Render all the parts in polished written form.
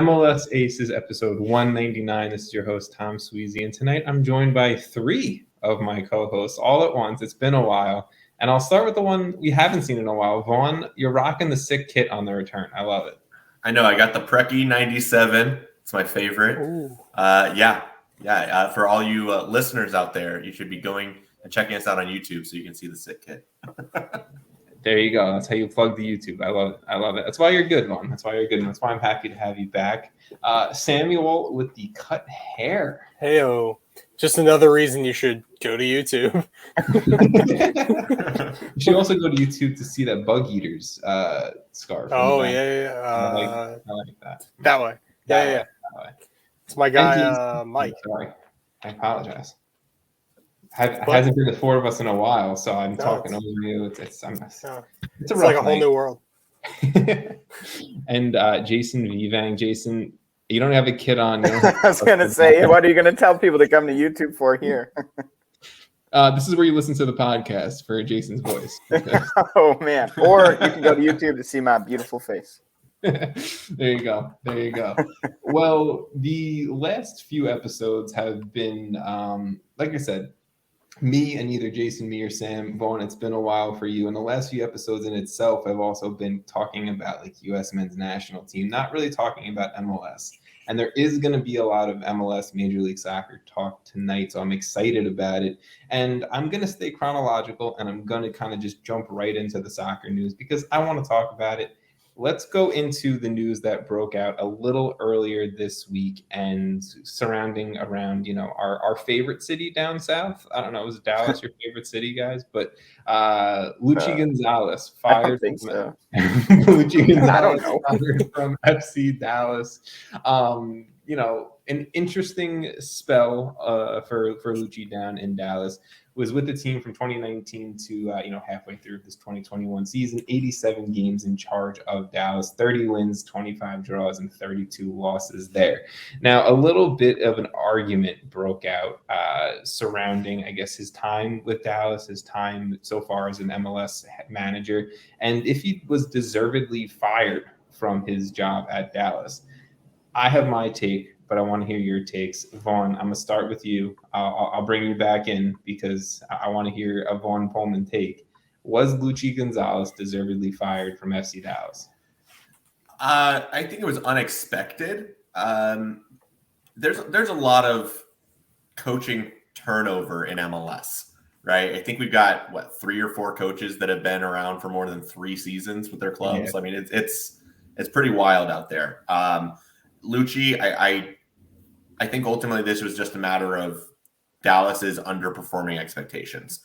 MLS Aces episode 199. This is your host, Tom Sweezy, and tonight I'm joined by three of my co-hosts all at once. It's been a while, and I'll start with the one we haven't seen in a while. Vaughn, you're rocking the sick kit on the return. I love it. I know. I got the Preki 97. It's my favorite. For all you listeners out there, you should be going and checking us out on YouTube so you can see the sick kit. There you go. That's how you plug the YouTube. I love it. I love it. That's why you're good, Vaughn. That's why you're good. And that's why I'm happy to have you back. Samuel with the cut hair. Heyo. Just another reason you should go to YouTube. You should also go to YouTube to see that Bug Eaters scarf. Oh, I like that. That way. Yeah. It's my guy, Mike. Sorry. I apologize. Hasn't been the four of us in a while, so I'm talking over you. It's like a whole new world. And Jason Vivang. Jason, you don't have a kit on. I was going to say, what are you going to tell people to come to YouTube for here? This is where you listen to the podcast for Jason's voice. Oh, man. Or you can go to YouTube to see my beautiful face. There you go. Well, the last few episodes have been, like I said, me and either Jason, me, or Sam. Vaughn, it's been a while for you. And the last few episodes in itself have also been talking about like U.S. men's national team, not really talking about MLS. And there is going to be a lot of MLS Major League Soccer talk tonight, so I'm excited about it. And I'm going to stay chronological, and I'm going to kind of just jump right into the soccer news because I want to talk about it. Let's go into the news that broke out a little earlier this week and surrounding around, our favorite city down south. I don't know, is Dallas your favorite city, guys? But Luchi Gonzalez fired. Luchi Gonzalez fired from FC Dallas. An interesting spell for Luchi down in Dallas. Was with the team from 2019 to halfway through this 2021 season. 87 games in charge of Dallas, 30 wins, 25 draws, and 32 losses there. Now, a little bit of an argument broke out surrounding, I guess, his time with Dallas, his time so far as an MLS manager, and if he was deservedly fired from his job at Dallas. I have my take, but I want to hear your takes. Vaughn, I'm going to start with you. I'll bring you back in because I want to hear a Vaughn Pullman take. Was Luchi Gonzalez deservedly fired from FC Dallas? I think it was unexpected. There's a lot of coaching turnover in MLS, right? I think we've got, 3 or 4 coaches that have been around for more than 3 seasons with their clubs. Yeah. I mean, it's pretty wild out there. Luchi, I think ultimately this was just a matter of Dallas's underperforming expectations.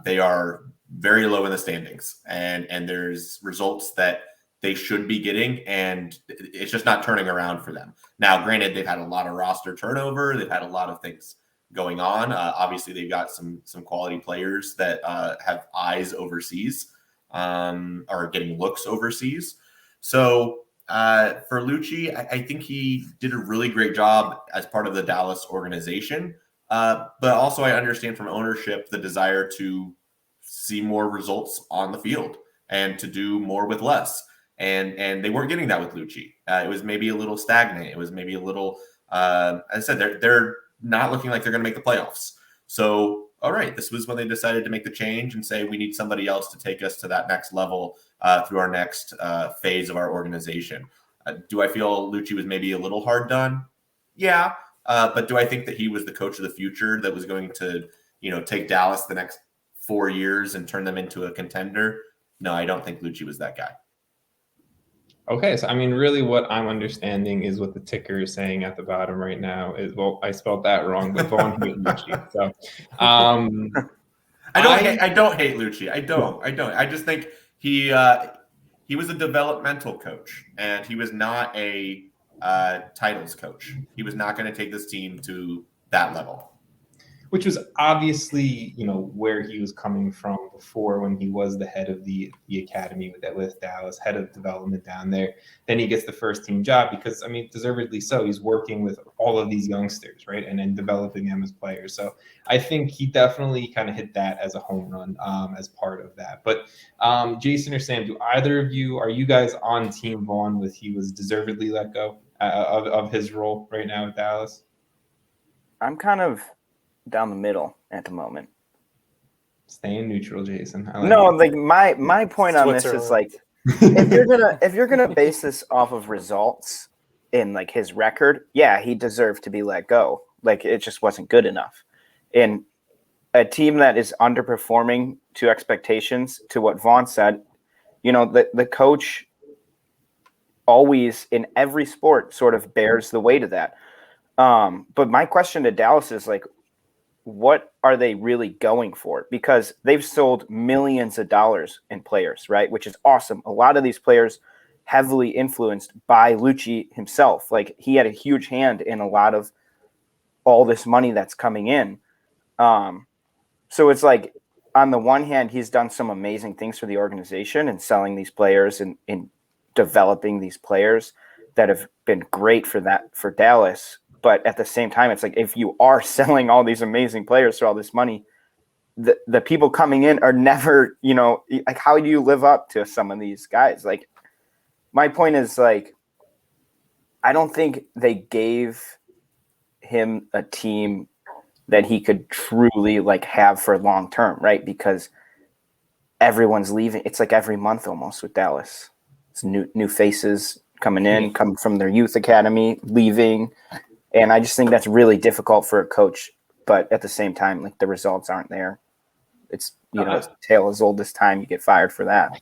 They are very low in the standings, and there's results that they should be getting, and it's just not turning around for them. Now, granted, they've had a lot of roster turnover. They've had a lot of things going on. Obviously, they've got some quality players that have eyes overseas, or getting looks overseas. So, for Luchi, I think he did a really great job as part of the Dallas organization. But also I understand from ownership the desire to see more results on the field and to do more with less. And they weren't getting that with Luchi. It was maybe a little stagnant. It was maybe a little, as I said, they're not looking like they're going to make the playoffs. So, all right, this was when they decided to make the change and say we need somebody else to take us to that next level through our next phase of our organization. Do I feel Luchi was maybe a little hard done? Yeah. But do I think that he was the coach of the future that was going to, take Dallas the next 4 years and turn them into a contender? No, I don't think Luchi was that guy. Okay, so I mean, really what I'm understanding is what the ticker is saying at the bottom right now. I spelled that wrong, but Vaughn hate Luchi. So, I don't hate Luchi. I don't. I just think he was a developmental coach, and he was not a titles coach. He was not going to take this team to that level. Which was obviously, where he was coming from before when he was the head of the academy with Dallas, head of development down there. Then he gets the first team job because, deservedly so. He's working with all of these youngsters, right? And then developing them as players. So I think he definitely kind of hit that as a home run as part of that. But Jason or Sam, are you guys on Team Vaughn with he was deservedly let go of his role right now with Dallas? I'm kind of down the middle at the moment. Staying neutral, Jason. No, like my point on this is like if you're gonna base this off of results in like his record, yeah, he deserved to be let go. Like it just wasn't good enough. And a team that is underperforming to expectations, to what Vaughn said, the coach always in every sport sort of bears the weight of that. But my question to Dallas is like, what are they really going for? Because they've sold millions of dollars in players, right? Which is awesome. A lot of these players heavily influenced by Luchi himself. Like he had a huge hand in a lot of all this money that's coming in. So it's like, on the one hand, he's done some amazing things for the organization and selling these players and developing these players that have been great for Dallas. But at the same time, it's like if you are selling all these amazing players for all this money, the people coming in are never, like how do you live up to some of these guys? Like my point is like, I don't think they gave him a team that he could truly like have for long term, right? Because everyone's leaving. It's like every month almost with Dallas. It's new faces coming in, come from their youth academy, leaving. And I just think that's really difficult for a coach. But at the same time, like the results aren't there. It's, tale as old as time, you get fired for that.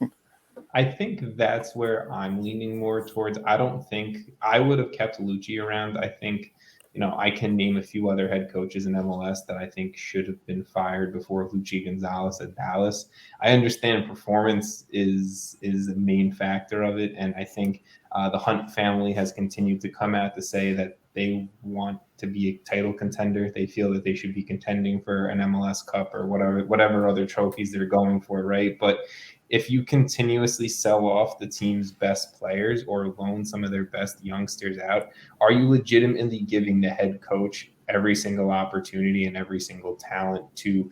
I think that's where I'm leaning more towards. I don't think I would have kept Luchi around. I think, I can name a few other head coaches in MLS that I think should have been fired before Luchi Gonzalez at Dallas. I understand performance is the main factor of it. And I think the Hunt family has continued to come out to say that they want to be a title contender. They feel that they should be contending for an MLS Cup or whatever other trophies they're going for, right? But if you continuously sell off the team's best players or loan some of their best youngsters out, are you legitimately giving the head coach every single opportunity and every single talent to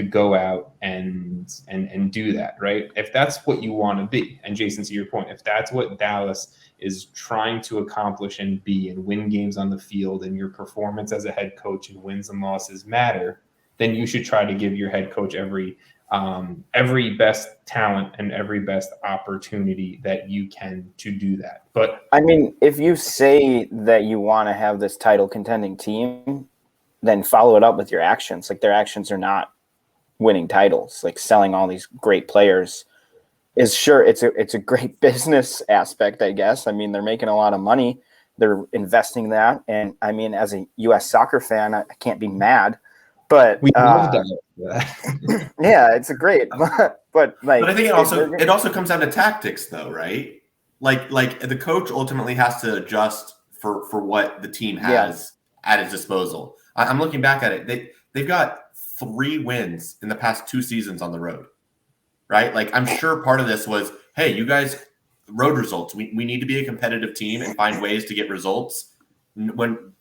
go out and do that, right? If that's what you want to be, and Jason, to your point, if that's what Dallas is trying to accomplish and be and win games on the field and your performance as a head coach and wins and losses matter, then you should try to give your head coach every best talent and every best opportunity that you can to do that. But I mean, if you say that you want to have this title contending team, then follow it up with your actions. Like their actions are not winning titles. Like selling all these great players is sure it's a great business aspect, I guess. I mean, they're making a lot of money. They're investing that. And I mean, as a US soccer fan, I can't be mad. But we love that. Yeah, it's a great, but I think it also comes down to tactics, though, right? Like the coach ultimately has to adjust for what the team has at its disposal. I'm looking back at it; they've got 3 wins in the past 2 seasons on the road, right? Like I'm sure part of this was, hey, you guys, road results. We need to be a competitive team and find ways to get results. When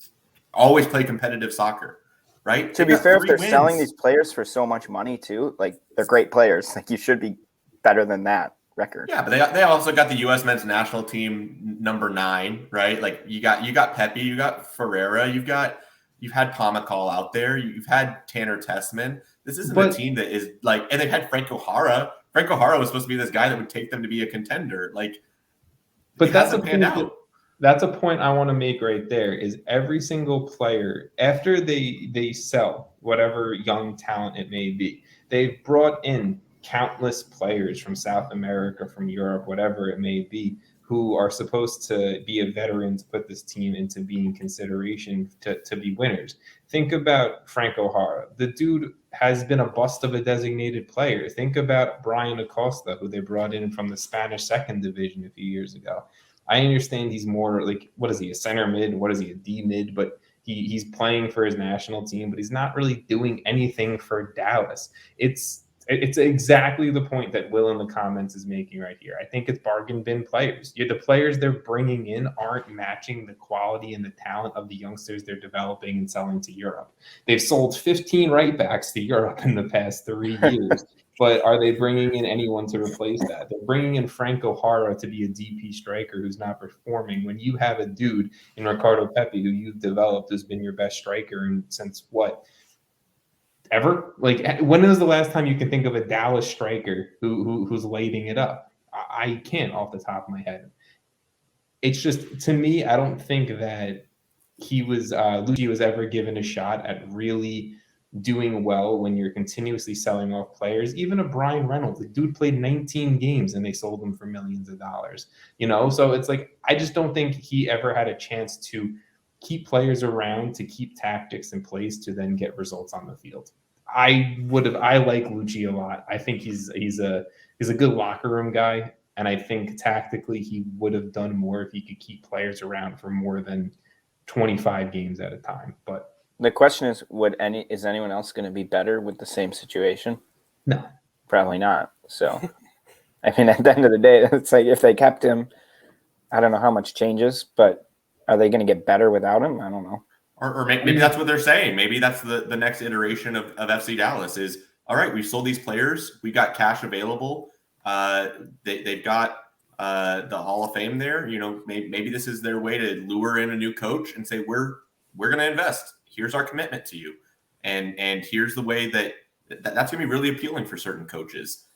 always play competitive soccer. Right. To be fair, if they're selling these players for so much money too, like they're great players. Like you should be better than that record. Yeah, but they also got the U.S. men's national team number 9, right? Like you got Pepe, you got Ferreira, you've had Pomacall out there, you've had Tanner Tessman. This isn't a team that is like, and they've had Franco Jara. Franco Jara was supposed to be this guy that would take them to be a contender. Like, but that's a panned out. That's a point I want to make right there is every single player, after they sell whatever young talent it may be, they've brought in countless players from South America, from Europe, whatever it may be, who are supposed to be a veteran to put this team into being consideration to be winners. Think about Franco Jara. The dude has been a bust of a designated player. Think about Brian Acosta, who they brought in from the Spanish second division a few years ago. I understand he's more like, what is he, a center mid? What is he, a D mid? But he's playing for his national team, but he's not really doing anything for Dallas. It's It's exactly the point that Will in the comments is making right here. I think it's bargain bin players. The players they're bringing in aren't matching the quality and the talent of the youngsters they're developing and selling to Europe. They've sold 15 right backs to Europe in the past 3 years, but are they bringing in anyone to replace that? They're bringing in Franco Jara to be a DP striker who's not performing. When you have a dude in Ricardo Pepi who you've developed has been your best striker since what? Ever? Like, when was the last time you can think of a Dallas striker who's lighting it up? I can't off the top of my head. It's just, to me, I don't think that Luchi was ever given a shot at really doing well when you're continuously selling off players. Even a Brian Reynolds, the dude played 19 games and they sold him for millions of dollars. So it's like, I just don't think he ever had a chance to keep players around, to keep tactics in place to then get results on the field. I like Luchi a lot. I think he's a good locker room guy, and I think tactically he would have done more if he could keep players around for more than 25 games at a time. But the question is, is anyone else going to be better with the same situation? No, probably not. So, I mean, at the end of the day, it's like if they kept him, I don't know how much changes, but are they going to get better without him? I don't know. Or maybe that's what they're saying. Maybe that's the next iteration of FC Dallas is, all right, we've sold these players. We got cash available. They've got the Hall of Fame there. Maybe this is their way to lure in a new coach and say, we're going to invest. Here's our commitment to you. And here's the way that's going to be really appealing for certain coaches.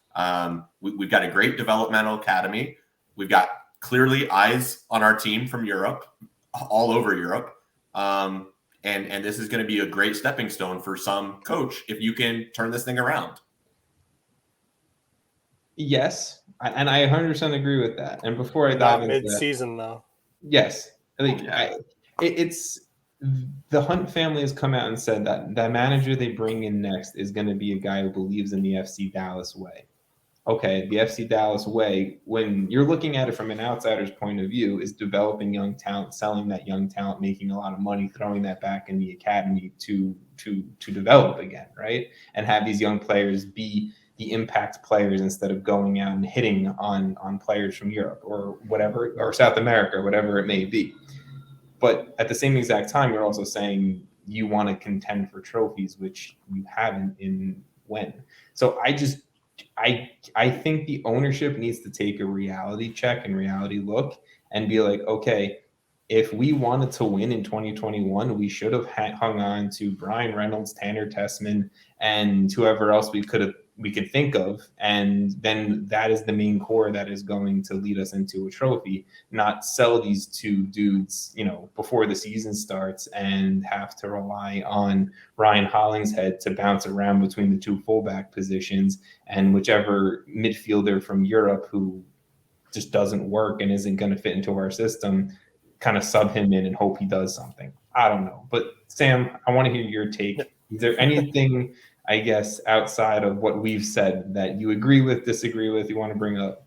We've got a great developmental academy. We've got clearly eyes on our team from Europe, all over Europe. And this is going to be a great stepping stone for some coach if you can turn this thing around. Yes, and I 100% agree with that. And before I dive into mid-season though. Yes, I think it's the Hunt family has come out and said that the manager they bring in next is going to be a guy who believes in the FC Dallas way. Okay, the FC Dallas way, when you're looking at it from an outsider's point of view, is developing young talent, selling that young talent, making a lot of money, throwing that back in the academy to develop again, right? And have these young players be the impact players instead of going out and hitting on players from Europe or whatever, or South America, or whatever it may be. But at the same exact time, you're also saying you want to contend for trophies, which you haven't in when. So I think the ownership needs to take a reality check and reality look and be like, okay, if we wanted to win in 2021, we should have hung on to Brian Reynolds, Tanner Tessman, and whoever else we could think of. And then that is the main core that is going to lead us into a trophy, not sell these two dudes, before the season starts and have to rely on Ryan Hollingshead to bounce around between the two fullback positions and whichever midfielder from Europe who just doesn't work and isn't going to fit into our system, kind of sub him in and hope he does something. I don't know. But Sam, I want to hear your take. Is there anything, I guess, outside of what we've said that you agree with, disagree with, you want to bring up?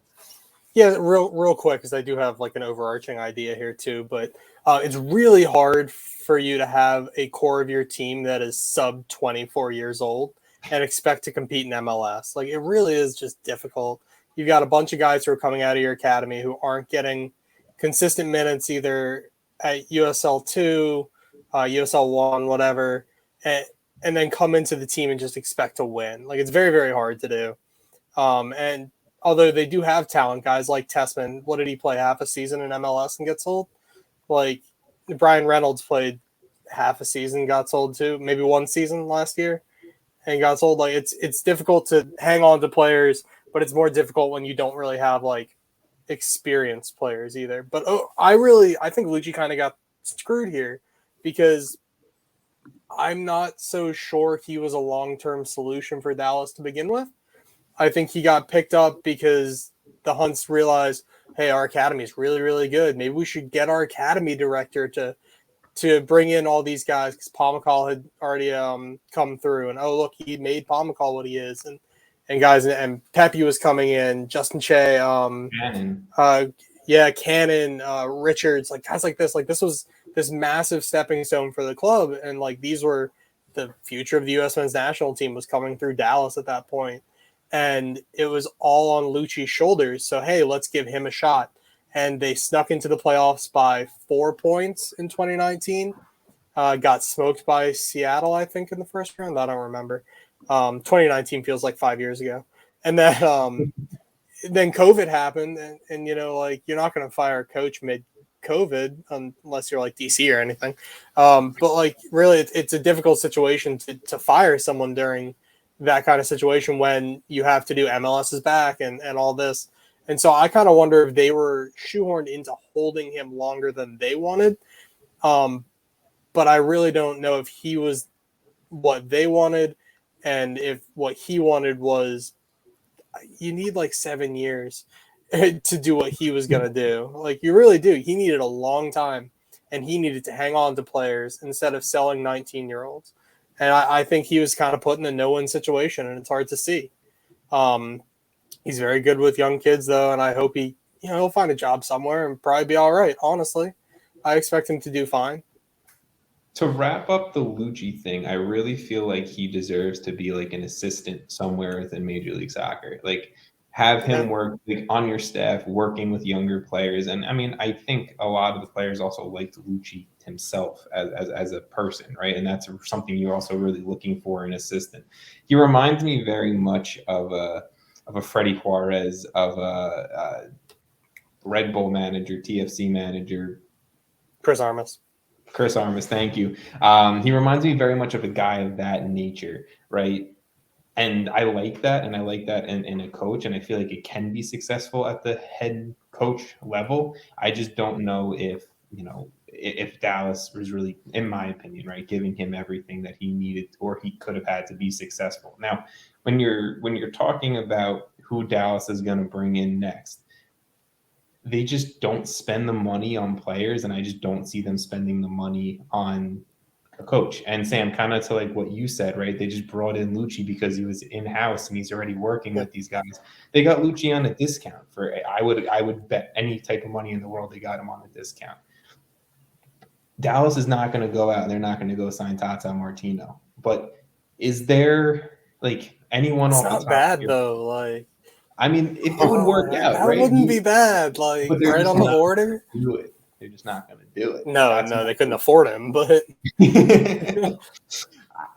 Yeah, real quick, because I do have like an overarching idea here too, but it's really hard for you to have a core of your team that is sub 24 years old and expect to compete in MLS. Like, it really is just difficult. You've got a bunch of guys who are coming out of your academy who aren't getting consistent minutes either at USL 2, USL 1, whatever, and then come into the team and just expect to win. Like, it's very, very hard to do. And although they do have talent, guys like Tessman, what did he play, half a season in MLS and get sold? Like, Brian Reynolds played half a season, got sold too, maybe one season last year and got sold. Like, it's difficult to hang on to players, but it's more difficult when you don't really have like experienced players either. But I think Luchi kind of got screwed here because I'm not so sure he was a long-term solution for Dallas to begin with. I think he got picked up because the Hunts realized, hey, our academy is really, really good. Maybe we should get our academy director to bring in all these guys, because Pomacall had already come through. And, oh, look, he made Pomacall what he is. And guys, and Pepe was coming in, Justin Che, Cannon. Cannon, Richards, like guys like this. Like, this was this massive stepping stone for the club. And, like, these were the future of the U.S. men's national team was coming through Dallas at that point. and it was all on Luchi's shoulders. So, hey, let's give him a shot. And they snuck into the playoffs by 4 points in 2019. Got smoked by Seattle, I think, in the first round. I don't remember. 2019 feels like 5 years ago. And then COVID happened, and you're not going to fire a coach mid-COVID unless you're like DC or anything. But really, it's a difficult situation to fire someone during that kind of situation when you have to do MLS is back and all this. And so I kind of wonder if they were shoehorned into holding him longer than they wanted. But I really don't know if he was what they wanted and if what he wanted was you need 7 years to do what he was going to do. You really do. He needed a long time, and he needed to hang on to players instead of selling 19-year-olds. And I think he was kind of put in a no-win situation, and it's hard to see. He's very good with young kids, though, and I hope he'll find a job somewhere and probably be all right, honestly. I expect him to do fine. To wrap up the Luchi thing, I really feel like he deserves to be an assistant somewhere within Major League Soccer. Have him work on your staff, working with younger players. And I mean, I think a lot of the players also liked Luchi himself as a person, right? And that's something you're also really looking for in an assistant. He reminds me very much of a Freddie Juarez, of a Red Bull manager, TFC manager. Chris Armas, thank you. He reminds me very much of a guy of that nature, right? And I like that, and I like that in a coach, and I feel like it can be successful at the head coach level. I just don't know if Dallas was really, in my opinion, right, giving him everything that he needed or he could have had to be successful. Now, when you're talking about who Dallas is going to bring in next, they just don't spend the money on players, and I just don't see them spending the money on a coach. And Sam, kind of to what you said, right? They just brought in Luchi because he was in-house and he's already working with these guys. They got Luchi on a discount for I would bet any type of money in the world they got him on a discount. Dallas is not going to go out and they're not going to go sign Tata Martino. But is there anyone off the top? It's not bad though. I mean, if it would work out, that right? wouldn't be bad. Right on the border. Do it. They're just not going to do it. No, they couldn't afford him. But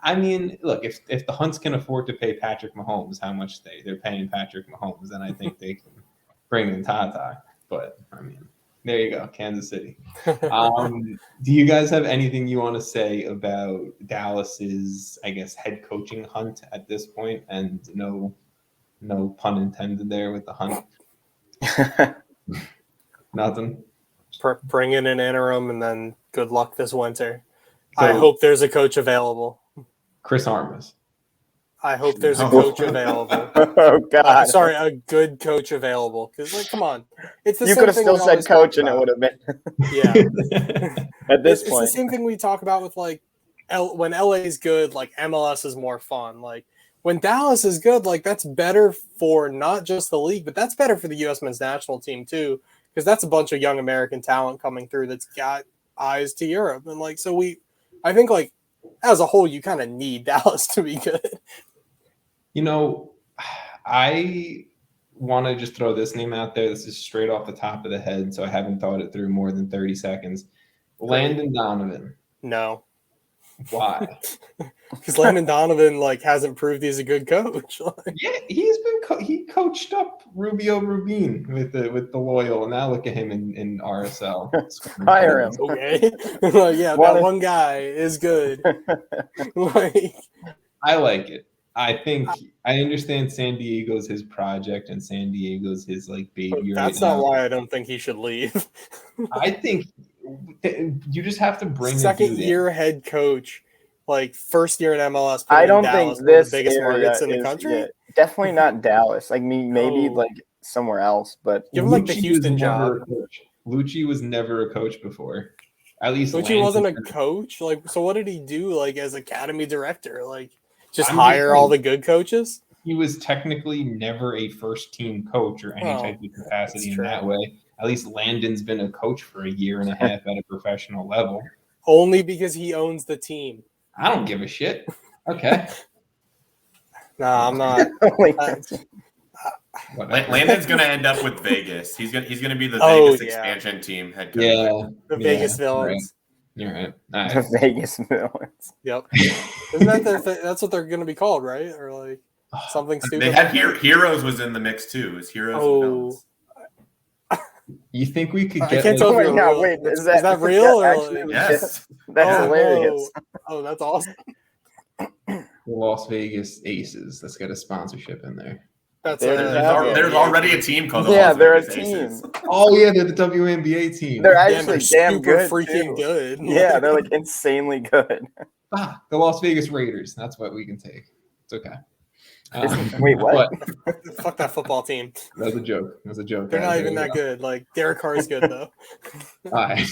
I mean, look, if the Hunts can afford to pay Patrick Mahomes how much they're paying Patrick Mahomes, then I think they can bring in Tata. But I mean, there you go, Kansas City. Do you guys have anything you want to say about Dallas's, I guess, head coaching hunt at this point? And no pun intended there with the hunt. Nothing. Bring in an interim and then good luck this winter. So, I hope there's a coach available. Chris Armas. I hope there's a coach available. Oh God! Sorry, a good coach available. Because come on, it's the you same could have thing still said coach, and it would have been. Yeah. At this point, point, it's the same thing we talk about with when LA is good, MLS is more fun. When Dallas is good, that's better for not just the league, but that's better for the U.S. men's national team too. Because that's a bunch of young American talent coming through that's got eyes to Europe. And I think as a whole, you kind of need Dallas to be good. I want to just throw this name out there. This is straight off the top of the head, so I haven't thought it through more than 30 seconds. Landon Donovan. No. Why? Because Landon Donovan hasn't proved he's a good coach. Yeah, he coached up Rubio Rubin with the Loyal, and now look at him in RSL. Fire him. Okay. That one guy is good. I like it. I think I understand San Diego's his project and San Diego's his baby. That's not why I don't think he should leave. I think you just have to bring second-year head coach, first year in MLS. I don't Dallas, think this the biggest markets in the is, country. Yeah, definitely not Dallas. Maybe somewhere else, but give him the Houston job. Luchi was never a coach before. At least Luchi wasn't a coach. So what did he do? As academy director, just hire all the good coaches. He was technically never a first team coach or any type of capacity in that way. At least Landon's been a coach for a year and a half at a professional level. Only because he owns the team. I don't give a shit. Okay. No, I'm not. Landon's going to end up with Vegas. He's going to be the Oh, Vegas yeah. expansion team head coach. Yeah, The Vegas villains. You're right. The Vegas villains. Yep. Isn't that that's what they're going to be called, right? Or like something stupid. They had Heroes was in the mix too. It was Heroes and Villains. You think we could I get? can't like, tell if you're real. Wait, is that real? Or like, Yes. That's hilarious. Oh, that's awesome. the Las Vegas Aces? Let's get a sponsorship in there. That's There's already a team called the Yeah, Las they're a Vegas team. Aces. Oh yeah, they're the WNBA team. They're Damn, actually they're damn super good. freaking too. good. Yeah, they're like insanely good. The Las Vegas Raiders. That's what we can take. It's okay. Wait, what? But Fuck that football team. that was a joke. That was a joke. They're not There even you that go. good. Like Derek Carr is good though. All right.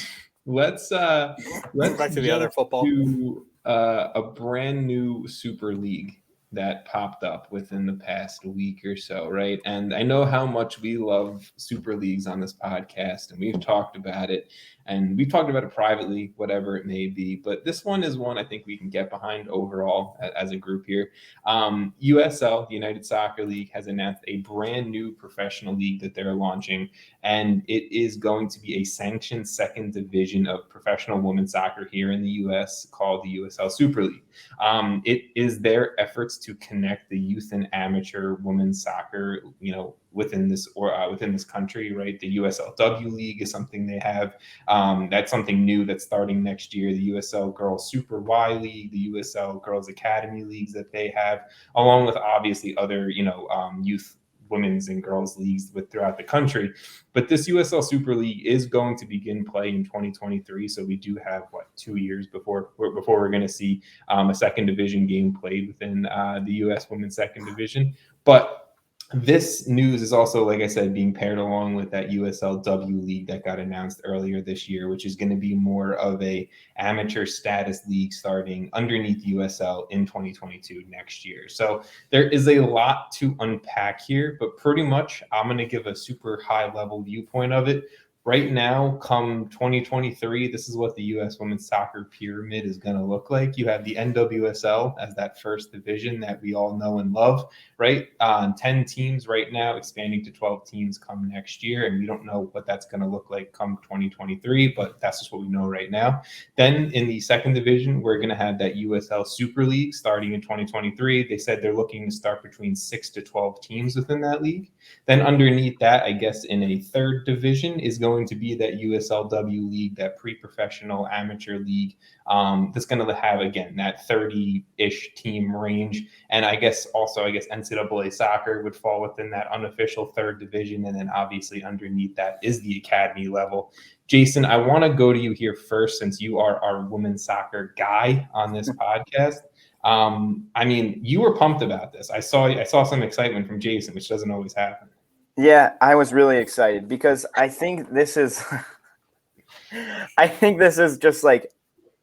Let's Back to the other jump football. to a brand new Super League that popped up within the past week or so, right? And I know how much we love Super Leagues on this podcast, and we've talked about it, and we've talked about it privately, whatever it may be. But this one is one I think we can get behind overall as a group here. USL, the United Soccer League, has announced a brand new professional league that they're launching, and it is going to be a sanctioned second division of professional women's soccer here in the U.S. called the USL Super League. It is their efforts to connect the youth and amateur women's soccer, within this country, right? The USLW League is something they have. That's something new that's starting next year. The USL Girls Super Y League, the USL Girls Academy leagues that they have, along with obviously other, youth women's and girls leagues throughout the country. But this USL Super League is going to begin play in 2023. So we do have 2 years before we're going to see a second division game played within the US Women's Second Division. But this news is also, like I said, being paired along with that USLW league that got announced earlier this year, which is going to be more of a amateur status league starting underneath USL in 2022 next year. So there is a lot to unpack here, but pretty much I'm going to give a super high level viewpoint of it. Right now, come 2023, this is what the U.S. women's soccer pyramid is going to look like. You have the NWSL as that first division that we all know and love, right? 10 teams right now, expanding to 12 teams come next year. And we don't know what that's going to look like come 2023, but that's just what we know right now. Then in the second division, we're going to have that USL Super League starting in 2023. They said they're looking to start between 6 to 12 teams within that league. Then underneath that, I guess in a third division is going to be that USLW league, that pre-professional amateur league, that's going to have, again, that 30-ish team range. And I guess NCAA soccer would fall within that unofficial third division. And then obviously underneath that is the academy level. Jason, I want to go to you here first, since you are our women's soccer guy on this podcast. You were pumped about this. I saw some excitement from Jason, which doesn't always happen. Yeah, I was really excited because I think this is just like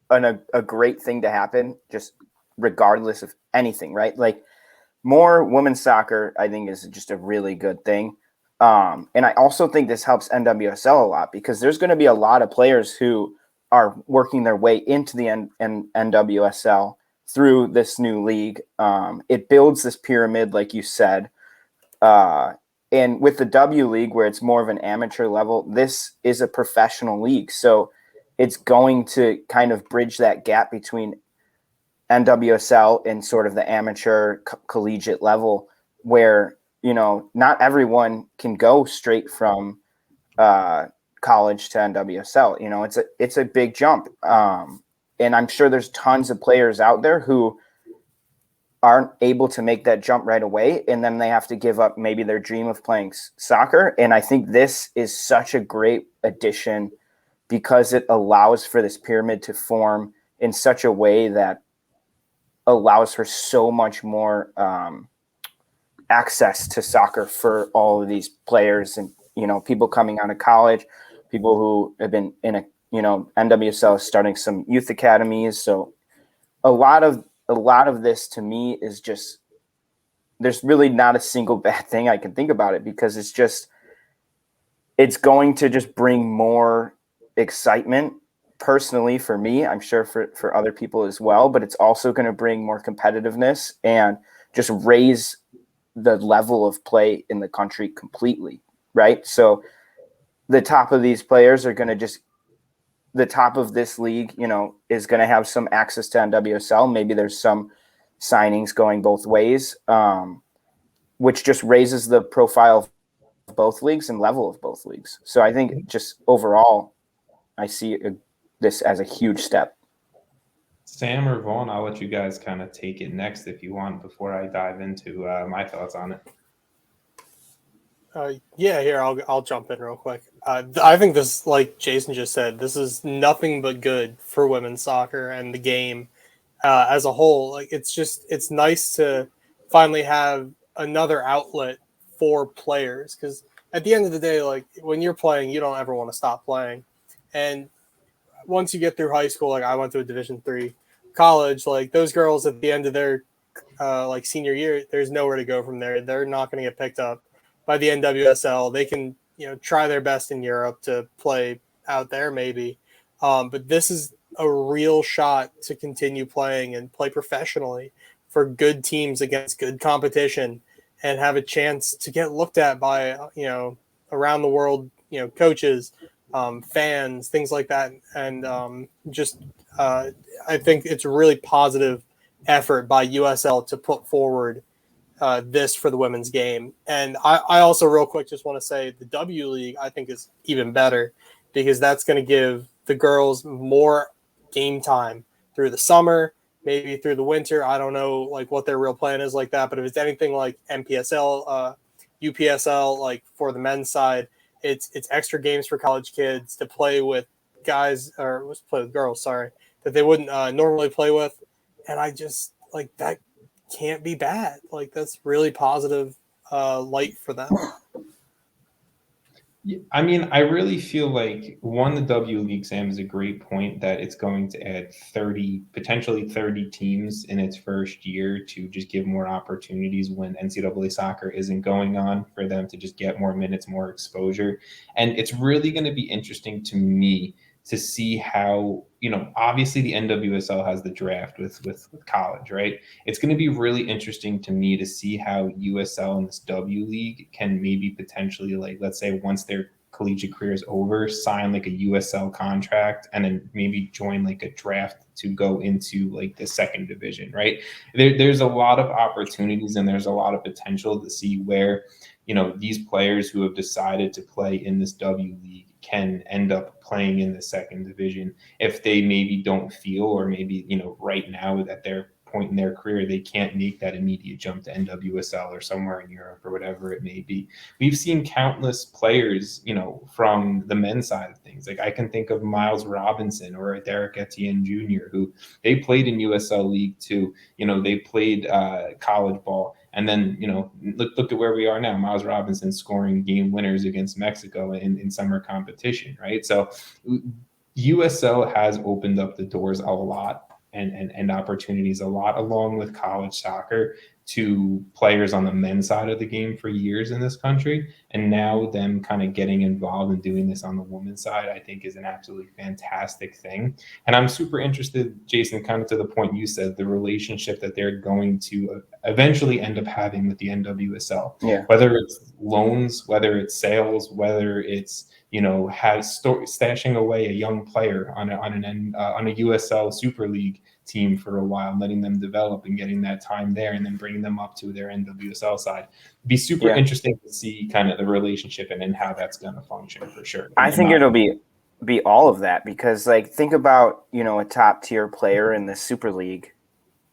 a great thing to happen, just regardless of anything, right? Like more women's soccer, I think, is just a really good thing. And I also think this helps NWSL a lot because there's going to be a lot of players who are working their way into the NWSL through this new league. It builds this pyramid, like you said. And with the W League, where it's more of an amateur level, this is a professional league. So it's going to kind of bridge that gap between NWSL and sort of the amateur collegiate level where, not everyone can go straight from college to NWSL. It's a big jump. And I'm sure there's tons of players out there who aren't able to make that jump right away, and then they have to give up maybe their dream of playing soccer. And I think this is such a great addition because it allows for this pyramid to form in such a way that allows for so much more access to soccer for all of these players and, people coming out of college, people who have been in NWSL starting some youth academies. So a lot of this to me is just, there's really not a single bad thing I can think about it because it's going to just bring more excitement personally for me. I'm sure for other people as well, but it's also going to bring more competitiveness and just raise the level of play in the country completely, right? So the top of these players are going to just, the top of this league, you know, is going to have some access to NWSL. Maybe there's some signings going both ways, which just raises the profile of both leagues and level of both leagues. So I think just overall, I see this as a huge step. Sam or Vaughn, I'll let you guys kind of take it next if you want before I dive into my thoughts on it. Here I'll jump in real quick. I think this, like Jason just said, this is nothing but good for women's soccer and the game as a whole. Like it's nice to finally have another outlet for players, because at the end of the day, like when you're playing, you don't ever want to stop playing. And once you get through high school, like I went to a Division III college, like those girls at the end of their like senior year, there's nowhere to go from there. They're not going to get picked up by the NWSL. They can, you know, try their best in Europe to play out there maybe. But this is a real shot to continue playing and play professionally for good teams against good competition and have a chance to get looked at by, you know, around the world, you know, coaches, fans, things like that. And I think it's a really positive effort by USL to put forward this for the women's game. And I also real quick just want to say the W League I think is even better, because that's going to give the girls more game time through the summer, maybe through the winter. I don't know like what their real plan is like that, but if it's anything like MPSL, UPSL, like for the men's side, it's extra games for college kids to play with guys, or let's play with girls, sorry, that they wouldn't normally play with. And I just like that can't be bad. Like that's really positive light for them. I mean, I really feel like the W League, Sam, is a great point that it's going to add potentially 30 teams in its first year to just give more opportunities when NCAA soccer isn't going on, for them to just get more minutes, more exposure. And it's really going to be interesting to me to see how, you know, obviously the NWSL has the draft with college, right? It's going to be really interesting to me to see how USL and this W League can maybe potentially, like, let's say once their collegiate career is over, sign like a USL contract and then maybe join like a draft to go into like the second division, right? There's a lot of opportunities and there's a lot of potential to see where, you know, these players who have decided to play in this W League can end up playing in the second division if they maybe don't feel, or maybe, you know, right now at their point in their career, they can't make that immediate jump to NWSL or somewhere in Europe or whatever it may be. We've seen countless players, you know, from the men's side of things. Like I can think of Miles Robinson or Derek Etienne Jr., who they played in USL League 2. You know, they played college ball. And then, you know, look at where we are now. Miles Robinson scoring game winners against Mexico in summer competition, right? So USL has opened up the doors a lot and opportunities a lot, along with college soccer, to players on the men's side of the game for years in this country. And now them kind of getting involved and doing this on the women's side, I think is an absolutely fantastic thing. And I'm super interested, Jason, kind of to the point you said, the relationship that they're going to eventually end up having with the NWSL. Yeah. Whether it's loans, whether it's sales, whether it's, you know, stashing away a young player on a USL Super League team for a while, letting them develop and getting that time there, and then bringing them up to their NWSL side. It'd be super interesting to see kind of the relationship and how that's going to function for sure. I think it'll be all of that, because like think about, you know, a top tier player in the Super League.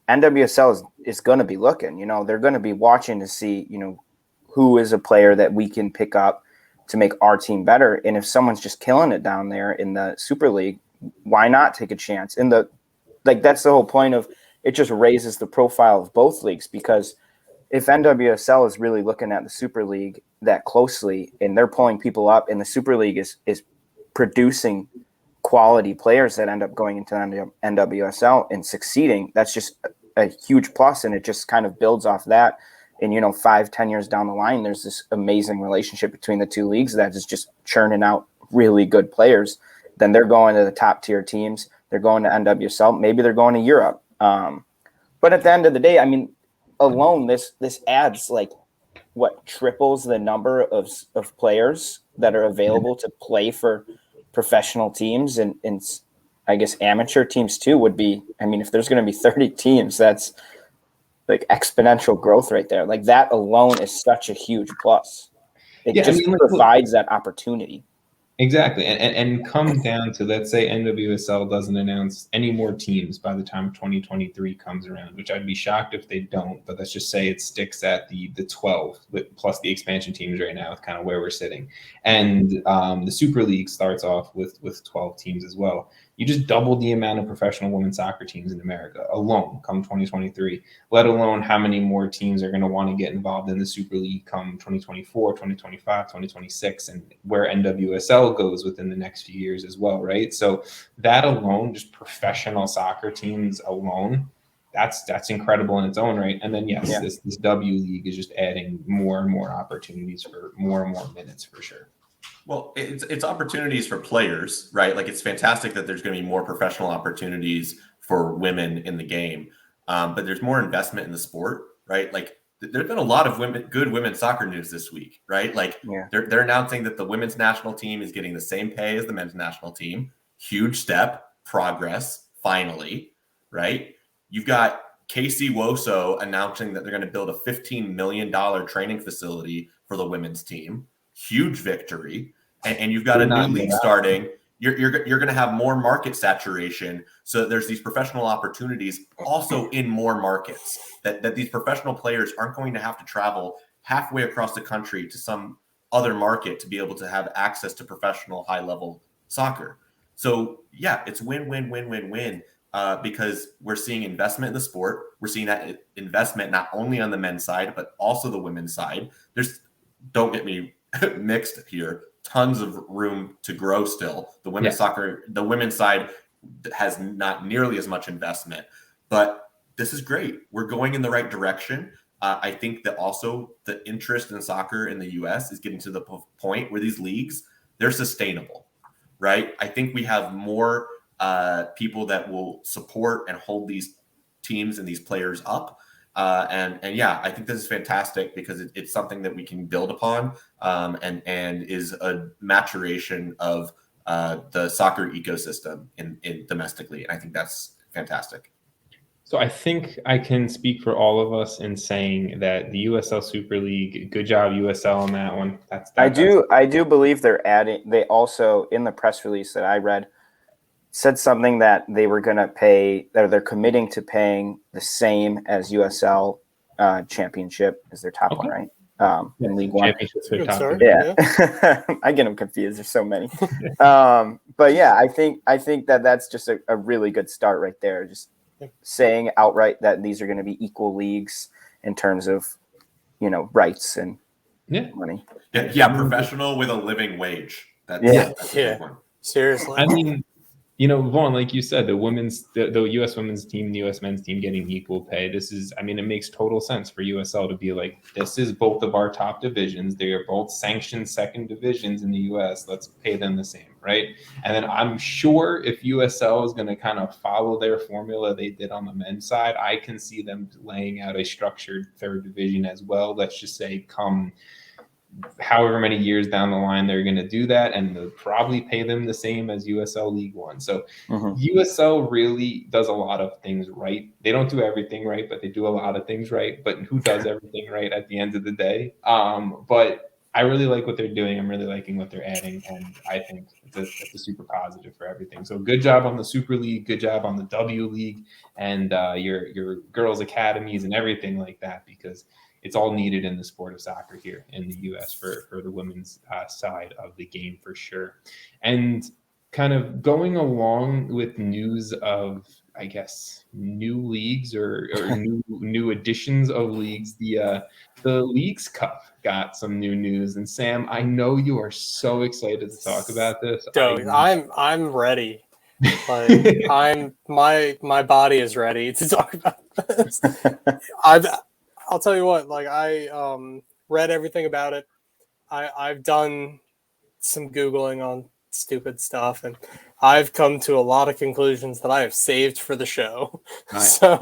NWSL is going to be looking, you know, they're going to be watching to see, you know, who is a player that we can pick up to make our team better. And if someone's just killing it down there in the Super League, why not take a chance? And that's the whole point of it. Just raises the profile of both leagues, because if NWSL is really looking at the Super League that closely and they're pulling people up, and the Super League is producing quality players that end up going into NWSL and succeeding, that's just a huge plus, and it just kind of builds off that. And, you know, 5-10 years down the line, there's this amazing relationship between the two leagues that is just churning out really good players. Then they're going to the top tier teams. They're going to NWSL. Maybe they're going to Europe. But at the end of the day, I mean, alone, this adds like what triples the number of players that are available to play for professional teams and I guess amateur teams too would be. I mean, if there's going to be 30 teams, that's like exponential growth right there. Like that alone is such a huge plus. It provides that opportunity. Exactly. And come down to, let's say NWSL doesn't announce any more teams by the time 2023 comes around, which I'd be shocked if they don't, but let's just say it sticks at the 12 plus the expansion teams right now, kind of where we're sitting. And the Super League starts off with 12 teams as well. You just double the amount of professional women's soccer teams in America alone come 2023, let alone how many more teams are going to want to get involved in the Super League come 2024, 2025, 2026, and where NWSL goes within the next few years as well, right? So that alone, just professional soccer teams alone, that's incredible in its own right. And then this W League is just adding more and more opportunities for more and more minutes for sure. Well, it's opportunities for players, right? Like it's fantastic that there's going to be more professional opportunities for women in the game, but there's more investment in the sport, right? Like there's been a lot of good women's soccer news this week, right? Like they're announcing that the women's national team is getting the same pay as the men's national team. Huge step, progress, finally, right? You've got KC Woso announcing that they're going to build a $15 million training facility for the women's team. Huge victory. And you've got a new league starting. You're going to have more market saturation. So there's these professional opportunities also in more markets that these professional players aren't going to have to travel halfway across the country to some other market to be able to have access to professional high level soccer. So yeah, it's win, win, win, win, win. Because we're seeing investment in the sport. We're seeing that investment not only on the men's side, but also the women's side. Don't get me mixed here. Tons of room to grow still. The women's soccer, the women's side has not nearly as much investment, but this is great. We're going in the right direction. I think that also the interest in soccer in the US is getting to the point where these leagues, they're sustainable, right? I think we have more people that will support and hold these teams and these players up. And I think this is fantastic because it's something that we can build upon and is a maturation of the soccer ecosystem in domestically. And I think that's fantastic. So I think I can speak for all of us in saying that the USL Super League, good job USL on that one. I do believe they also, in the press release that I read, said something that they were going to pay, that they're committing to paying the same as USL Championship is their top one, right? In League One. Yeah. I get them confused. There's so many. But yeah, I think that's just a really good start right there. Just saying outright that these are going to be equal leagues in terms of, rights and money. Yeah, professional with a living wage. That's a big one. Seriously. I mean, Vaughn, like you said, the U.S. women's team and the U.S. men's team getting equal pay. It makes total sense for USL to be like, this is both of our top divisions. They are both sanctioned second divisions in the U.S. Let's pay them the same, right? And then I'm sure if USL is going to kind of follow their formula they did on the men's side, I can see them laying out a structured third division as well. Let's just say come however many years down the line they're going to do that, and they'll probably pay them the same as USL League One. So USL really does a lot of things right. They don't do everything right, but they do a lot of things right. But who does everything right at the end of the day? But I really like what they're doing. I'm really liking what they're adding, and I think it's a super positive for everything. So good job on the Super League, good job on the W League, and your girls' academies and everything like that, because it's all needed in the sport of soccer here in the U.S. for the women's side of the game for sure. And kind of going along with news of, I guess, new leagues or new additions of leagues, the Leagues Cup got some new news. And Sam, I know you are so excited to talk about this. I'm ready. Like my body is ready to talk about this. I'll tell you what, like I read everything about it. I've done some Googling on stupid stuff, and I've come to a lot of conclusions that I have saved for the show. So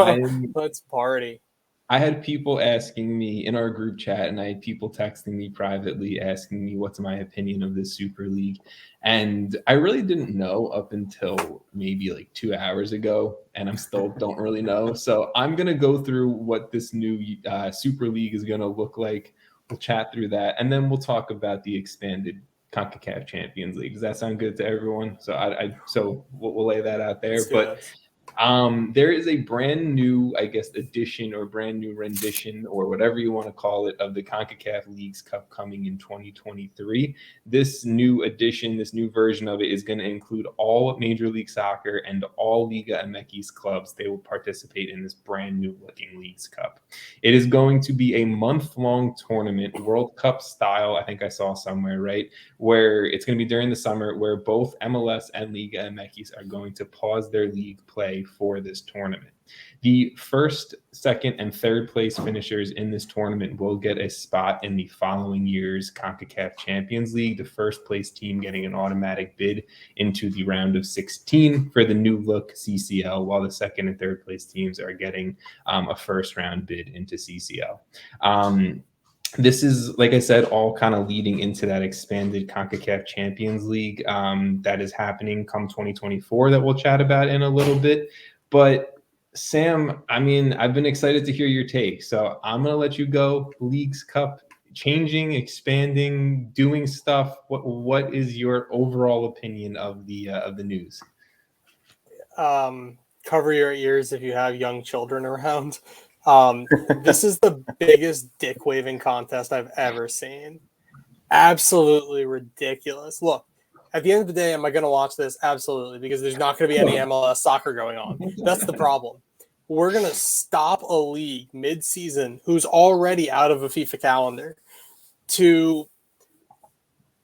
let's party. I had people asking me in our group chat, and I had people texting me privately asking me what's my opinion of this Super League. And I really didn't know up until maybe like 2 hours ago, and I'm still don't really know. So I'm going to go through what this new Super League is going to look like. We'll chat through that, and then we'll talk about the expanded CONCACAF Champions League. Does that sound good to everyone? So we'll lay that out there. But there is a brand new, I guess, edition or brand new rendition or whatever you want to call it of the CONCACAF Leagues Cup coming in 2023. This new edition, this new version of it is going to include all Major League Soccer and all Liga MX clubs. They will participate in this brand new looking Leagues Cup. It is going to be a month-long tournament, World Cup style, I think I saw somewhere, right? Where it's going to be during the summer, where both MLS and Liga MX are going to pause their league play for this tournament. The first, second, and third place finishers in this tournament will get a spot in the following year's CONCACAF Champions League, the first place team getting an automatic bid into the round of 16 for the new look CCL, while the second and third place teams are getting a first round bid into CCL. This is, like I said, all kind of leading into that expanded CONCACAF Champions League that is happening come 2024 that we'll chat about in a little bit. But Sam, I mean, I've been excited to hear your take. So I'm going to let you go. Leagues Cup changing, expanding, doing stuff. What is your overall opinion of the news? Cover your ears if you have young children around. This is the biggest dick waving contest I've ever seen. Absolutely ridiculous. Look, at the end of the day, am I going to watch this? Absolutely, because there's not going to be any MLS soccer going on. That's the problem. We're going to stop a league mid-season who's already out of a FIFA calendar to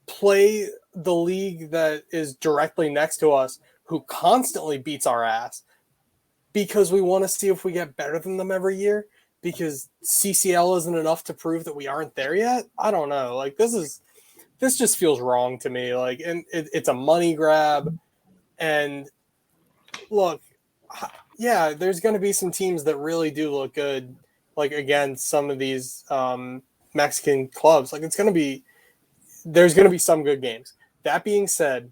play the league that is directly next to us, who constantly beats our ass, because we want to see if we get better than them every year, because CCL isn't enough to prove that we aren't there yet. I don't know. Like, this just feels wrong to me. Like, and it's a money grab. And look, yeah, there's going to be some teams that really do look good, like against some of these Mexican clubs. Like, there's going to be some good games. That being said,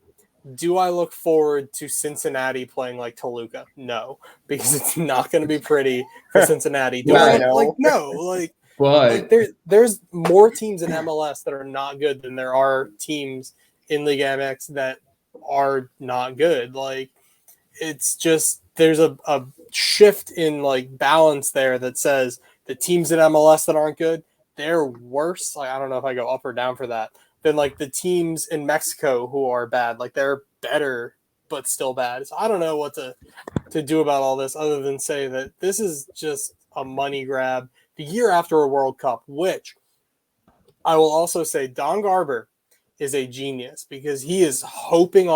do I look forward to Cincinnati playing like Toluca? No, because it's not going to be pretty for Cincinnati. There's more teams in MLS that are not good than there are teams in Liga MX that are not good. Like, it's just, there's a shift in like balance there that says the teams in MLS that aren't good, they're worse. Like, I don't know if I go up or down for that, than like the teams in Mexico who are bad. Like, they're better but still bad. So I don't know what to do about all this other than say that this is just a money grab the year after a World Cup, which I will also say Don Garber is a genius, because he is hoping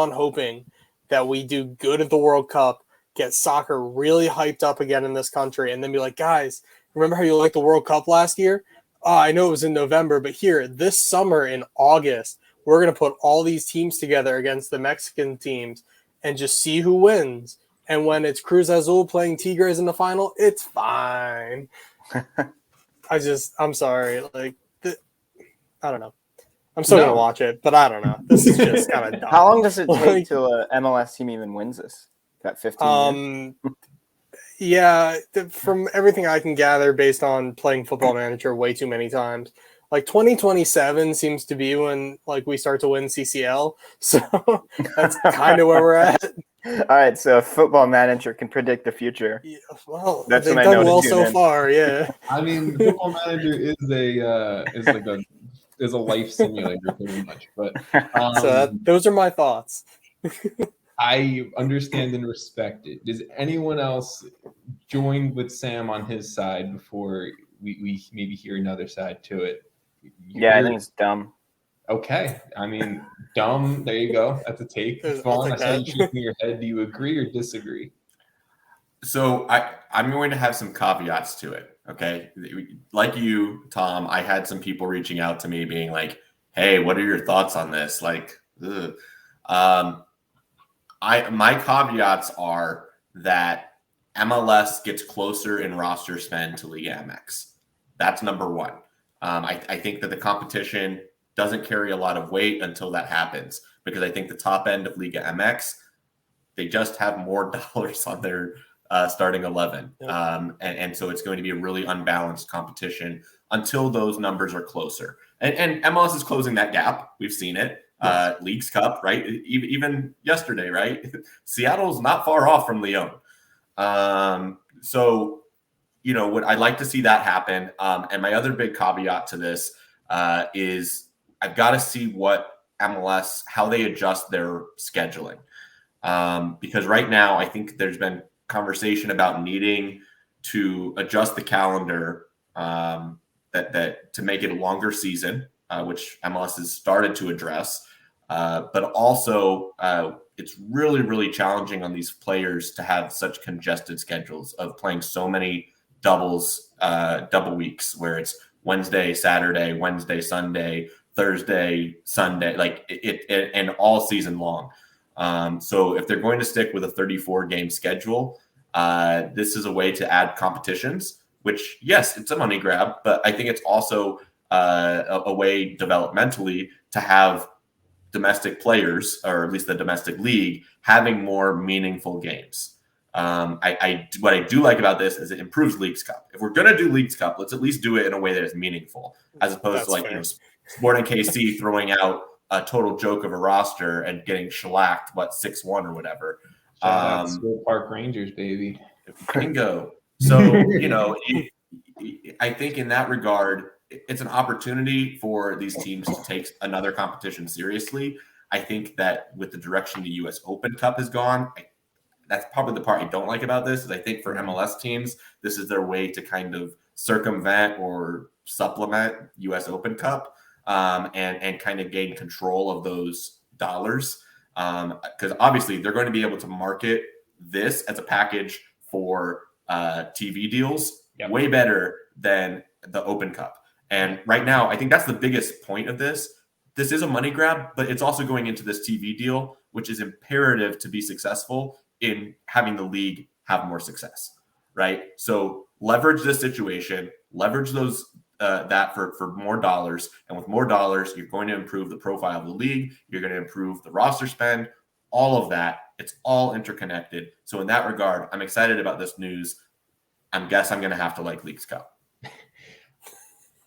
that we do good at the World Cup, get soccer really hyped up again in this country, and then be like, guys, remember how you liked the World Cup last year? I know it was in November, but here, this summer in August, we're going to put all these teams together against the Mexican teams and just see who wins. And when it's Cruz Azul playing Tigres in the final, it's fine. I'm sorry. Like, I don't know. I'm still going to watch it, but I don't know. This is just kind of dumb. How long does it take till an MLS team even wins this? About 15 years? Yeah, from everything I can gather based on playing Football Manager way too many times, like 2027 seems to be when like we start to win CCL. So that's kind of where we're at. All right, so Football Manager can predict the future. Yeah, well, that's they've when I know done well so far. Yeah, I mean, Football Manager is a life simulator pretty much. But so those are my thoughts. I understand and respect it. Does anyone else join with Sam on his side before we maybe hear another side to it? I think it's dumb. Okay. I mean, dumb. There you go. That's a take. Vaughn, I saw you shaking your head. Do you agree or disagree? So I'm going to have some caveats to it. Okay. Like you, Tom, I had some people reaching out to me being like, hey, what are your thoughts on this? Like, my caveats are that MLS gets closer in roster spend to Liga MX. That's number one. I think that the competition doesn't carry a lot of weight until that happens, because I think the top end of Liga MX, they just have more dollars on their starting 11. And so it's going to be a really unbalanced competition until those numbers are closer. And MLS is closing that gap. We've seen it. Leagues Cup, right? Even yesterday, right? Seattle's not far off from Lyon. So, I'd like to see that happen. And my other big caveat to this is I've got to see what MLS, how they adjust their scheduling. Because right now, I think there's been conversation about needing to adjust the calendar that to make it a longer season, which MLS has started to address. But also, it's really, really challenging on these players to have such congested schedules of playing so many double weeks, where it's Wednesday, Saturday, Wednesday, Sunday, Thursday, Sunday, like it and all season long. So if they're going to stick with a 34 game schedule, this is a way to add competitions, which, yes, it's a money grab, but I think it's also a way developmentally to have domestic players, or at least the domestic league, having more meaningful games. What I do like about this is it improves Leagues Cup. If we're going to do Leagues Cup, let's at least do it in a way that is meaningful, as opposed to Sporting KC throwing out a total joke of a roster and getting shellacked, 6-1 or whatever. Park Rangers, baby. Bingo. So, I think in that regard, it's an opportunity for these teams to take another competition seriously. I think that with the direction the U.S. Open Cup has gone, that's probably the part I don't like about this, is I think for MLS teams, this is their way to kind of circumvent or supplement U.S. Open Cup and kind of gain control of those dollars. Because obviously they're going to be able to market this as a package for TV deals way better than the Open Cup. And right now, I think that's the biggest point of this. This is a money grab, but it's also going into this TV deal, which is imperative to be successful in having the league have more success, right? So leverage this situation, leverage those that for more dollars. And with more dollars, you're going to improve the profile of the league. You're going to improve the roster spend, all of that. It's all interconnected. So in that regard, I'm excited about this news. I guess I'm going to have to like Leagues Cup.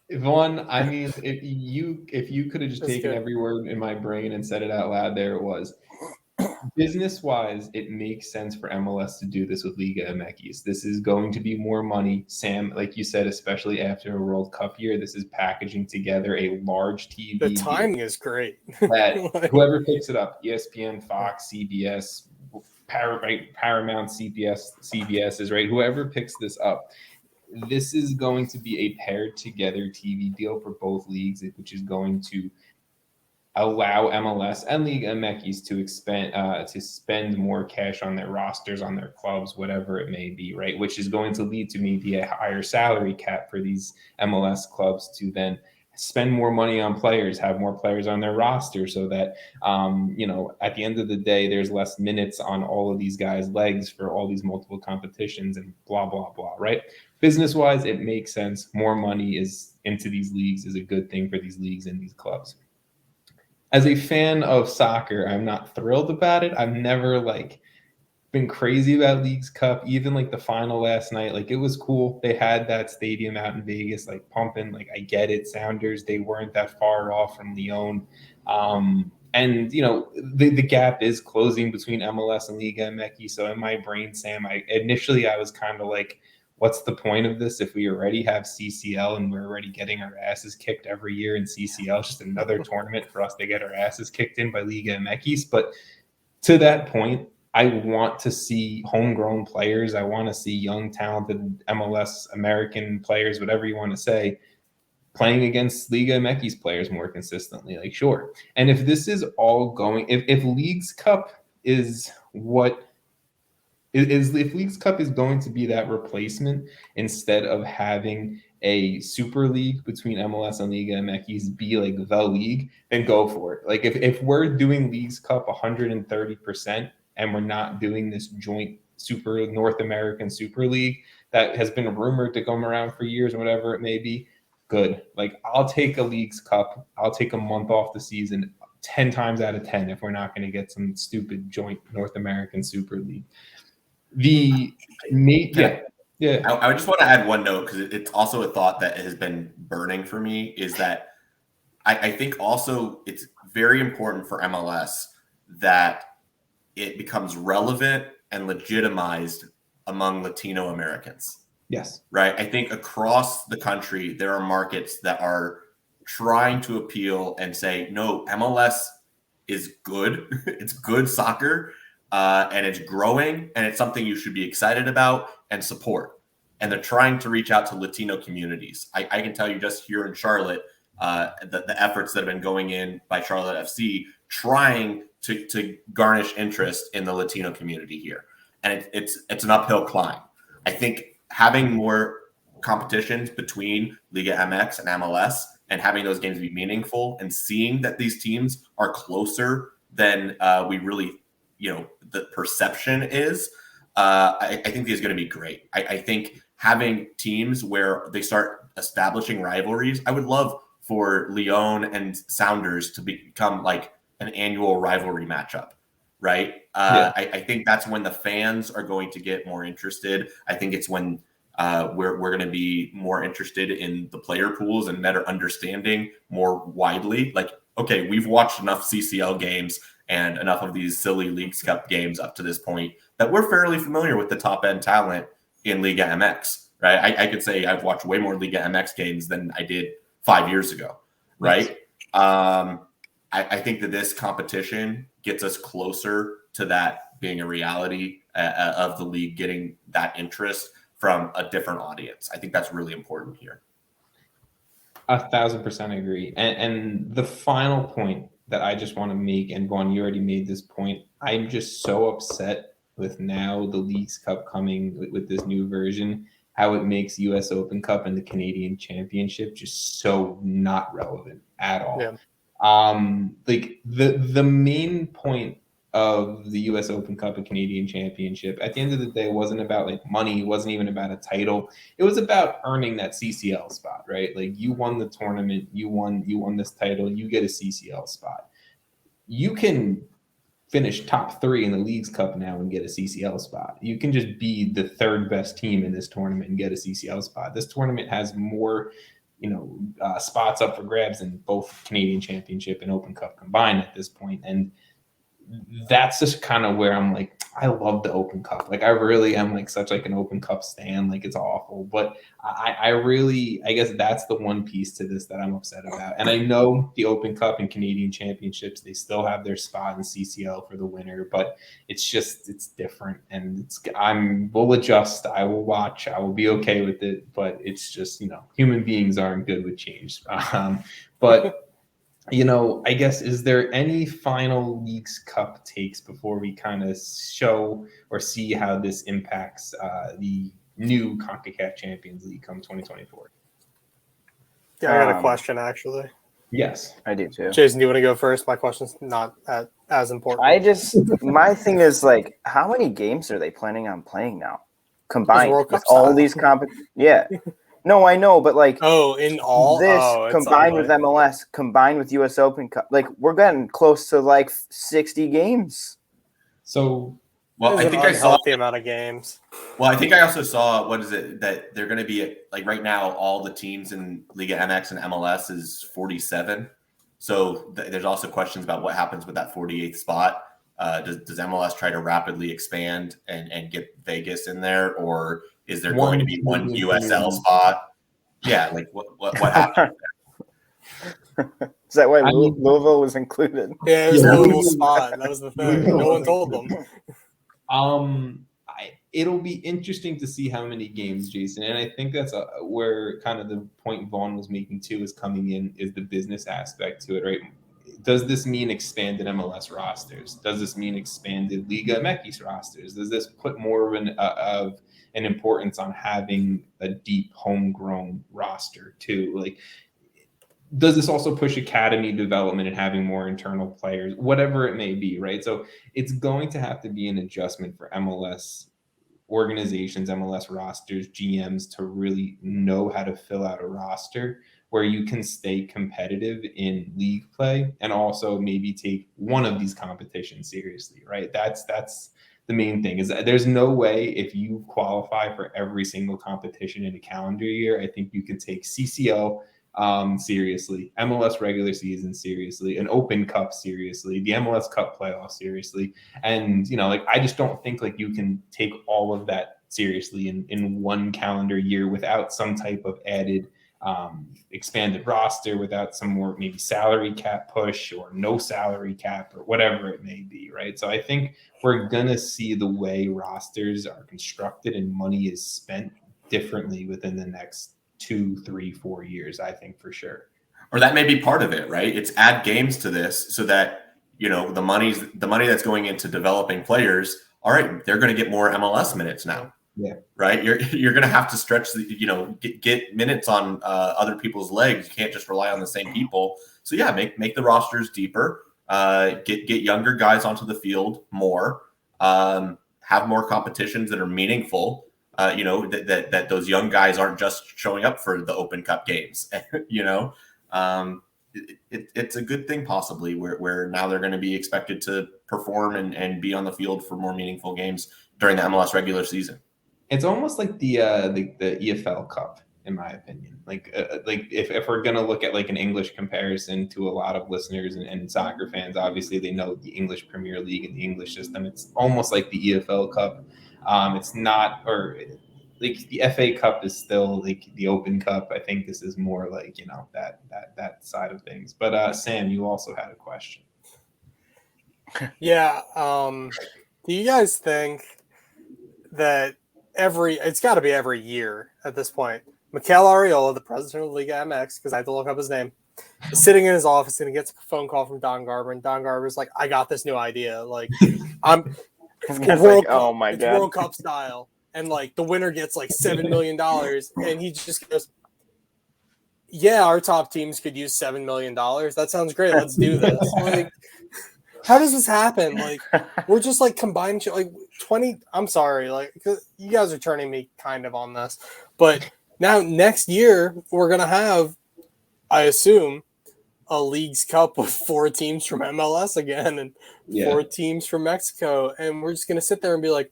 Vaughn, I mean, if you could have just taken every word in my brain and said it out loud, there it was. Business-wise, it makes sense for MLS to do this with Liga MX. This is going to be more money. Sam, like you said, especially after a World Cup year, this is packaging together a large TV. The timing is great. That whoever picks it up, ESPN, Fox, CBS, Paramount, CBS is right. Whoever picks this up, this is going to be a paired together TV deal for both leagues, which is going to allow MLS and Liga MX to spend more cash on their rosters, on their clubs, whatever it may be, right? Which is going to lead to maybe a higher salary cap for these MLS clubs to then spend more money on players, have more players on their roster, so that at the end of the day, there's less minutes on all of these guys' legs for all these multiple competitions and blah, blah, blah, right? Business-wise, it makes sense. More money is into these leagues is a good thing for these leagues and these clubs. As a fan of soccer, I'm not thrilled about it. I've never been crazy about Leagues Cup. Even the final last night, it was cool. They had that stadium out in Vegas, pumping. I get it. Sounders, they weren't that far off from Lyon. And the gap is closing between MLS and Liga MX. So in my brain, Sam, I was kind of what's the point of this if we already have CCL and we're already getting our asses kicked every year in CCL? It's just another tournament for us to get our asses kicked in by Liga MX. But to that point, I want to see homegrown players. I want to see young, talented MLS American players, whatever you want to say, playing against Liga MX players more consistently. Sure. And if this is all going, if Leagues Cup is what if Leagues Cup is going to be that replacement instead of having a super league between MLS and Liga MX be the league, then go for it. If we're doing Leagues Cup 130% and we're not doing this joint North American Super League that has been rumored to come around for years or whatever it may be, good. Like, I'll take a Leagues Cup. I'll take a month off the season 10 times out of 10 if we're not going to get some stupid joint North American Super League. I just want to add one note, because it's also a thought that has been burning for me, is that I think also it's very important for MLS that it becomes relevant and legitimized among Latino Americans. Yes. Right. I think across the country, there are markets that are trying to appeal and say, no, MLS is good. It's good soccer, and it's growing, and it's something you should be excited about and support. And they're trying to reach out to Latino communities. I can tell you just here in Charlotte, the efforts that have been going in by Charlotte FC, trying to garnish interest in the Latino community here. And it's an uphill climb. I think having more competitions between Liga MX and MLS, and having those games be meaningful, and seeing that these teams are closer than we really, the perception is, I think is going to be great. I think having teams where they start establishing rivalries, I would love for Lyon and Sounders to become like an annual rivalry matchup, right? I think that's when the fans are going to get more interested. I think it's when we're going to be more interested in the player pools and better understanding more widely. Like, okay, we've watched enough CCL games and enough of these silly Leagues Cup games up to this point that we're fairly familiar with the top end talent in Liga MX, right? I could say I've watched way more Liga MX games than I did 5 years ago, right? Yes. I think that this competition gets us closer to that being a reality of the league getting that interest from a different audience. I think that's really important here. 1,000% agree. And the final point that I just want to make, and Vaughn, you already made this point, I'm just so upset with now the Leagues Cup coming with this new version, how it makes US Open Cup and the Canadian Championship just so not relevant at all. Yeah. Like the main point of the US Open Cup and Canadian Championship at the end of the day wasn't about like money, it wasn't even about a title. It was about earning that CCL spot, right? Like, you won the tournament, you won this title, you get a CCL spot. You can finish top 3 in the Leagues Cup now and get a CCL spot. You can just be the third best team in this tournament and get a CCL spot. This tournament has more spots up for grabs in both Canadian Championship and Open Cup combined at this point. And that's just kind of where I'm like, I love the Open Cup. Like, I really am like such like an Open Cup stan. Like, it's awful, but I guess that's the one piece to this that I'm upset about. And I know the Open Cup and Canadian Championships, they still have their spot in CCL for the winner, but it's different. And we'll adjust. I will watch. I will be okay with it. But it's just, human beings aren't good with change. But I guess, is there any final Leagues Cup takes before we kind of show or see how this impacts the new CONCACAF Champions League come 2024? Yeah, I got a question, actually. Yes. I do too. Jason, do you want to go first? My question's not as important. My thing is, like, how many games are they planning on playing now? Combined with all these Yeah. No, I know, but like, in all this combined with MLS, combined with US Open Cup, like, we're getting close to like 60 games. So, well, I think I saw the amount of games. Well, I think I also saw that they're going to be like right now, all the teams in Liga MX and MLS is 47. So there's also questions about what happens with that 48th spot. Does MLS try to rapidly expand and get Vegas in there, or is there going to be one USL spot? Yeah, like what happened there? Is that why Louisville was included? Yeah, it was a Louisville spot. That was the thing. No one told them. It'll be interesting to see how many games, Jason, and I think that's where kind of the point Vaughn was making too is coming in, is the business aspect to it, right? Does this mean expanded MLS rosters? Does this mean expanded Liga MX rosters? Does this put more of an importance on having a deep homegrown roster too? Like, does this also push academy development and having more internal players, whatever it may be, right? So it's going to have to be an adjustment for MLS organizations, MLS rosters, GMs to really know how to fill out a roster where you can stay competitive in league play and also maybe take one of these competitions seriously, right? That's the main thing. Is that there's no way if you qualify for every single competition in a calendar year, I think you can take CCL seriously, MLS regular season seriously, an Open Cup seriously, the MLS Cup playoff seriously. And, like, I just don't think like you can take all of that seriously in one calendar year without some type of added expanded roster, without some more maybe salary cap push or no salary cap or whatever it may be, right? So I think we're gonna see the way rosters are constructed and money is spent differently within the next 2, 3, 4 years, I think, for sure. Or that may be part of it, right? It's add games to this so that, the money that's going into developing players, all right, they're going to get more MLS minutes now. Yeah. Right. You're going to have to stretch get minutes on other people's legs. You can't just rely on the same people. So yeah, make the rosters deeper, get younger guys onto the field more, have more competitions that are meaningful. That those young guys aren't just showing up for the Open Cup games. It's a good thing possibly where now they're going to be expected to perform and be on the field for more meaningful games during the MLS regular season. It's almost like the EFL Cup, in my opinion. Like if we're gonna look at like an English comparison to a lot of listeners and soccer fans, obviously they know the English Premier League and the English system. It's almost like the EFL Cup. It's not, or like the FA Cup is still like the Open Cup. I think this is more like that side of things. But Sam, you also had a question. Yeah. Do you guys think that it's got to be every year at this point, Mikel Arreola, the president of Liga MX, because I have to look up his name, is sitting in his office and he gets a phone call from Don Garber, and Don Garber's like, I got this new idea. Like, oh my God, World Cup style. And like the winner gets like $7 million. And he just goes, yeah, our top teams could use $7 million. That sounds great. Let's do this. Like, how does this happen? Like, we're just like combining like 20. I'm sorry. Like, you guys are turning me kind of on this, but now next year we're going to have, I assume, a Leagues Cup with 4 teams from MLS again and 4 teams from Mexico. And we're just going to sit there and be like,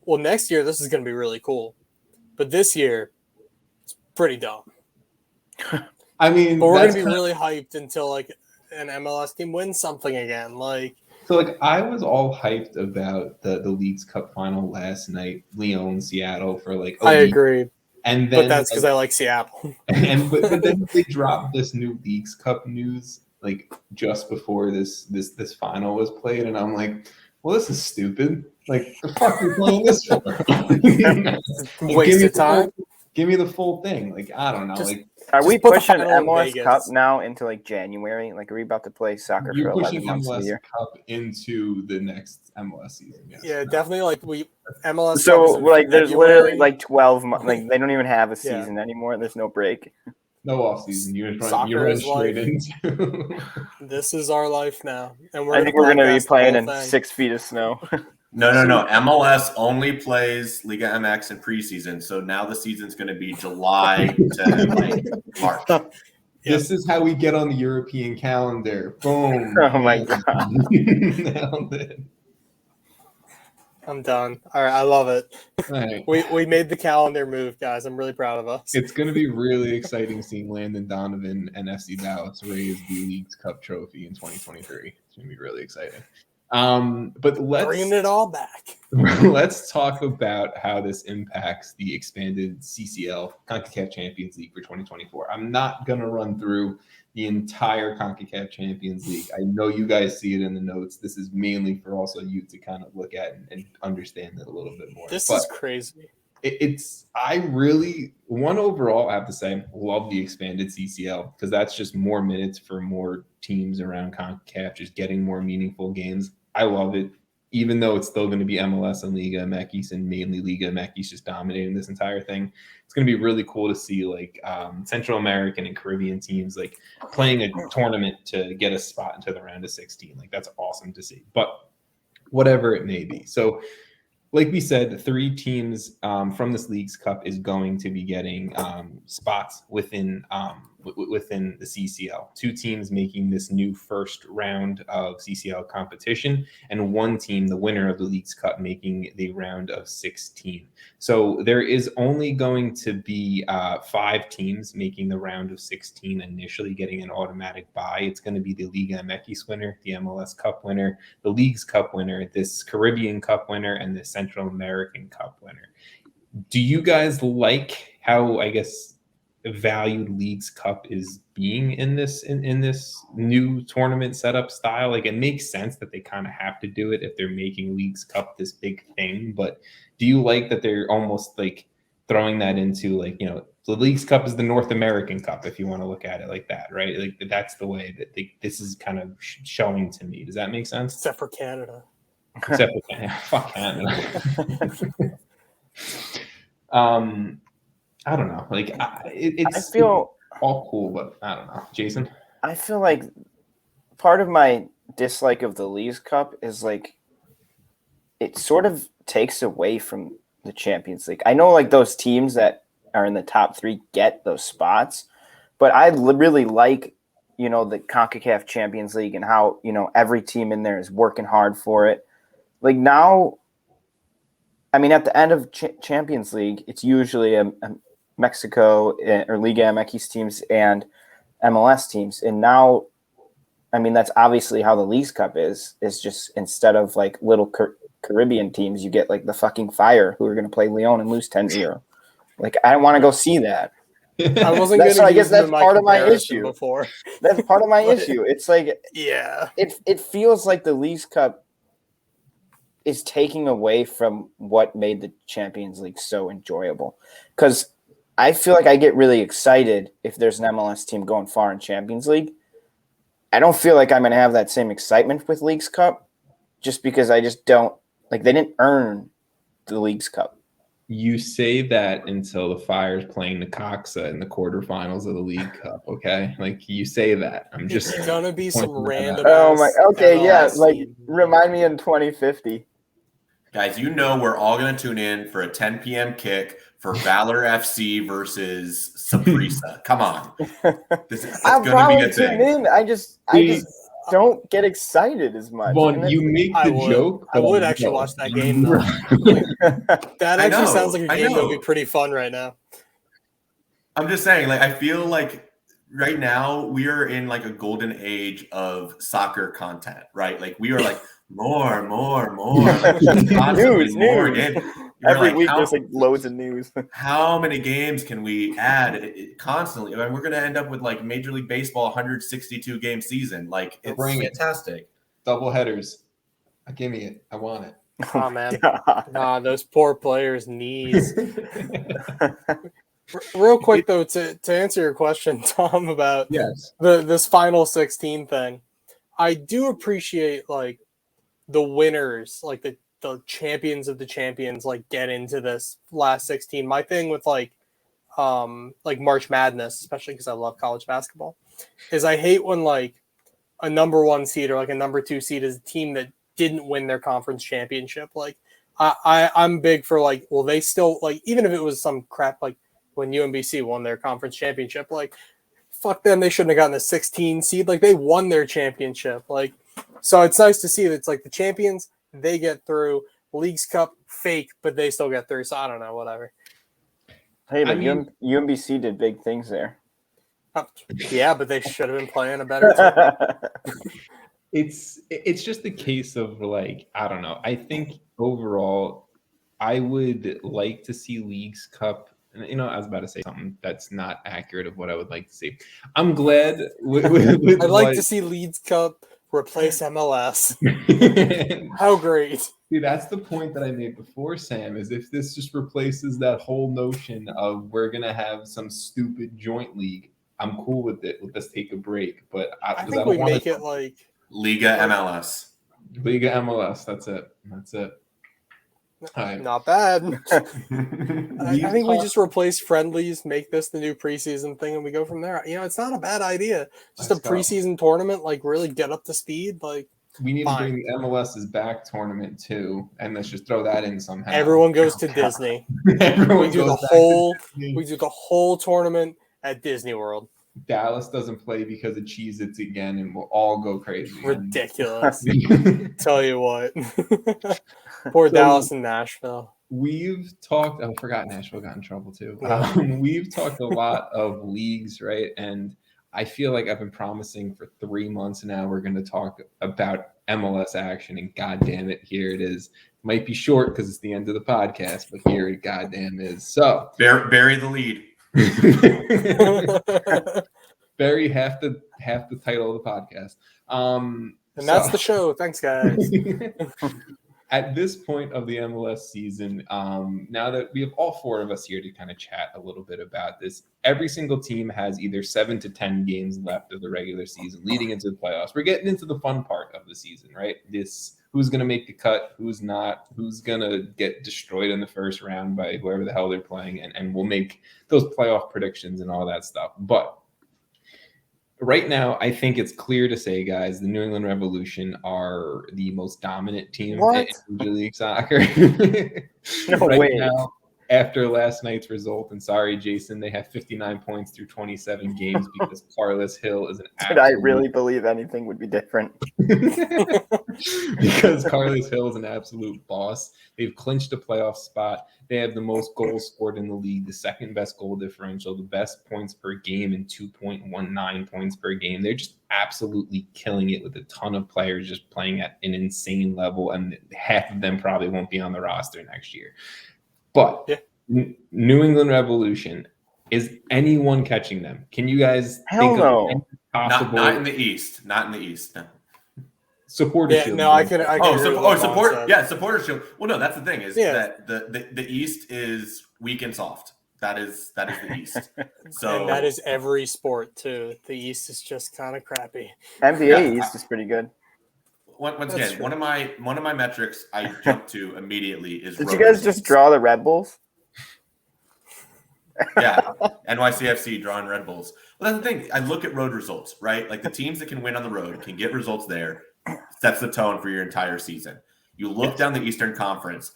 well, next year, this is going to be really cool. But this year, it's pretty dumb. I mean, but we're going to be really hyped until like an MLS team wins something again. Like, so like I was all hyped about the Leagues Cup final last night, Lyon, Seattle, for like I agree. And then, but that's because I like Seattle. but then they dropped this new Leagues Cup news like just before this final was played, and I'm like, well, this is stupid. Like, the fuck are you playing this for? Waste of time. Give me the full thing. Like, I don't know. Like, are we pushing MLS Cup now into like January? Like, are we about to play soccer for 11 months of the year? Cup into the next MLS season. Yes. Yeah, definitely. Like MLS. So like, there's literally like 12 months. Like, they don't even have a season anymore. There's no break. No off season. You're running straight into. This is our life now, and I think we're going to be playing in 6 feet of snow. No. MLS only plays Liga MX in preseason, so now the season's going to be July to like March. This is how we get on the European calendar. Boom. Oh my God. Nailed it. I'm done. All right, I love it. All right. We made the calendar move, guys. I'm really proud of us. It's going to be really exciting seeing Landon Donovan and FC Dallas raise the Leagues Cup trophy in 2023. It's going to be really exciting. But let's bringing it all back. Let's talk about how this impacts the expanded CCL CONCACAF Champions League for 2024. I'm not going to run through the entire CONCACAF Champions League. I know you guys see it in the notes. This is mainly for also you to kind of look at and understand it a little bit more. This is crazy. Overall, I have to say, love the expanded CCL because that's just more minutes for more teams around CONCACAF, just getting more meaningful games. I love it, even though it's still going to be MLS and Liga MX and mainly Liga MX just dominating this entire thing. It's going to be really cool to see like Central American and Caribbean teams like playing a tournament to get a spot into the round of 16. Like, that's awesome to see. But whatever it may be. So like we said, 3 teams from this Leagues Cup is going to be getting spots within within the CCL. 2 teams making this new first round of CCL competition, and 1 team, the winner of the Leagues Cup, making the round of 16. So there is only going to be 5 teams making the round of 16 initially, getting an automatic bye. It's going to be the Liga MX winner, the MLS Cup winner, the Leagues Cup winner, this Caribbean Cup winner, and the Central American Cup winner. Do you guys like how, I guess, valued Leagues Cup is being in this new tournament setup style? Like, it makes sense that they kind of have to do it if they're making Leagues Cup this big thing, but do you like that they're almost like throwing that into, like, you know, the Leagues Cup is the North American Cup, if you want to look at it like that, right? Like, that's the way that this is kind of showing to me. Does that make sense? Except for Canada. Except for Canada. Fuck Canada. I don't know. Like, I feel all cool, but I don't know. Jason? I feel like part of my dislike of the Leagues Cup is, like, it sort of takes away from the Champions League. I know, like, those teams that are in the top 3 get those spots, but I really like, you know, the CONCACAF Champions League and how, you know, every team in there is working hard for it. Like, now, I mean, at the end of Champions League, it's usually a Mexico or Liga MX teams and MLS teams. And now, I mean, that's obviously how the Leagues Cup is. It's just, instead of like little Caribbean teams, you get like the fucking Fire who are going to play Leon and lose 10-0. Like, I want to go see that. I wasn't going to. So I guess that's part of my issue. Before. That's part of my issue. It's like, yeah, it feels like the Leagues Cup is taking away from what made the Champions League so enjoyable. Because I feel like I get really excited if there's an MLS team going far in Champions League. I don't feel like I'm going to have that same excitement with Leagues Cup, just because I just don't, like, they didn't earn the Leagues Cup. You say that until the Fire's playing the Coxa in the quarterfinals of the League Cup, okay? Like, you say that. I'm just... It's going to be some random... Oh, my... Okay, MLS yeah, like, team. remind me in 2050. Guys, you know we're all going to tune in for a 10 p.m. kick for Valor FC versus Saprissa. Come on. That's I'll going to be a tune thing. in. I just don't get excited as much. Vaughn, you make the joke. I would actually watch that game, though. That actually sounds like a game that would be pretty fun right now. I'm just saying, like, I feel like right now we are in like a golden age of soccer content, right? Like, we are like more, like, news. again. Every like, week there's like loads of news. How many games can we add constantly? I mean, we're going to end up with like Major League Baseball 162 game season. Like, it's fantastic. Double headers. Give me it. I want it. Oh, man. Nah, those poor players' knees. Real quick, though, to answer your question, Tom, about this final 16 thing, I do appreciate, like, the winners, like the champions of the champions, like, get into this last 16. My thing with like March Madness, especially because I love college basketball, is I hate when like a number 1 seed or like a number 2 seed is a team that didn't win their conference championship. Like, I'm big for like, well, they still, like, even if it was some crap like when UMBC won their conference championship, like, fuck them, they shouldn't have gotten a 16 seed. Like, they won their championship. Like, so it's nice to see that it's like the champions, they get through. Leagues Cup, fake, but they still get through. So I don't know, whatever. Hey, but UMBC did big things there. Yeah, but they should have been playing a better team. It's just a case of, like, I don't know. I think overall, I would like to see Leagues Cup. You know, I was about to say something that's not accurate of what I would like to see. I'm glad. I'd like to see Leagues Cup replace MLS. How great. See, that's the point that I made before, Sam, is if this just replaces that whole notion of we're going to have some stupid joint league, I'm cool with it. Let's take a break. But I think we make it like Liga MLS. Liga MLS. That's it. All right. Not bad. I think we just replace friendlies, make this the new preseason thing, and we go from there. You know, it's not a bad idea. Just a preseason tournament, like, really get up to speed. Like, We need to Fine. bring the MLS is back tournament too, and let's just throw that in somehow. Everyone goes to Disney. Everyone We do goes the back whole. to Disney. We do the whole tournament at Disney World. Dallas doesn't play because of Cheez-Its again, and we'll all go crazy. Ridiculous. Tell you what. Poor Dallas and Nashville. We've talked. I forgot Nashville got in trouble too. Yeah. We've talked a lot of leagues, right? And I feel like I've been promising for 3 months now we're going to talk about MLS action, and goddamn it, here it is. Might be short because it's the end of the podcast, but here it goddamn is. So bury the lead. Bury half the title of the podcast. And that's the show. Thanks, guys. At this point of the MLS season, now that we have all 4 of us here to kind of chat a little bit about this, every single team has either 7 to 10 games left of the regular season leading into the playoffs. We're getting into the fun part of the season, right? This who's going to make the cut, who's not, who's going to get destroyed in the first round by whoever the hell they're playing, and we'll make those playoff predictions and all that stuff. But right now, I think it's clear to say, guys, the New England Revolution are the most dominant team in Major League Soccer. No right way. now, after last night's result, and sorry, Jason, they have 59 points through 27 games because Carlos Hill is an Did I really believe anything would be different? Because Carlos Hill is an absolute boss. They've clinched a playoff spot. They have the most goals scored in the league, the second best goal differential, the best points per game, and 2.19 points per game. They're just absolutely killing it with a ton of players just playing at an insane level, and half of them probably won't be on the roster next year. But New England Revolution, is anyone catching them? Can you guys think of any possible? Not in the East. Not in the East. No. Supporter Shield. No, I can. Support. Yeah, Supporter Shield. Well, no, that's the thing is that the East is weak and soft. That is the East. So and that is every sport too. The East is just kind of crappy. NBA East is pretty good. Once again, one of my metrics I jump to immediately is. Did you guys just draw the Red Bulls? Yeah, NYCFC drawing Red Bulls. Well, that's the thing. I look at road results, right? Like the teams that can win on the road can get results there. Sets the tone for your entire season. You look down the Eastern Conference.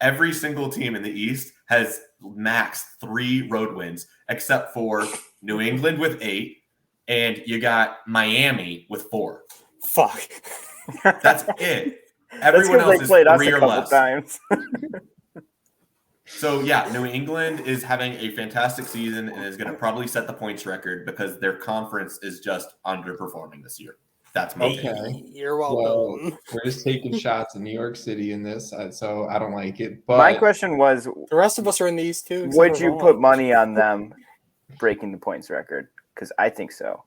Every single team in the East has maxed 3 road wins, except for New England with 8, and you got Miami with 4. Fuck. That's it. Everyone else is 3 or less. Times. So, yeah, New England is having a fantastic season and is going to probably set the points record because their conference is just underperforming this year. That's my okay. You're welcome. Well, we're just taking shots in New York City in this, so I don't like it. But my question was, the rest of us are in the East too. Would you put money on them breaking the points record? Because I think so.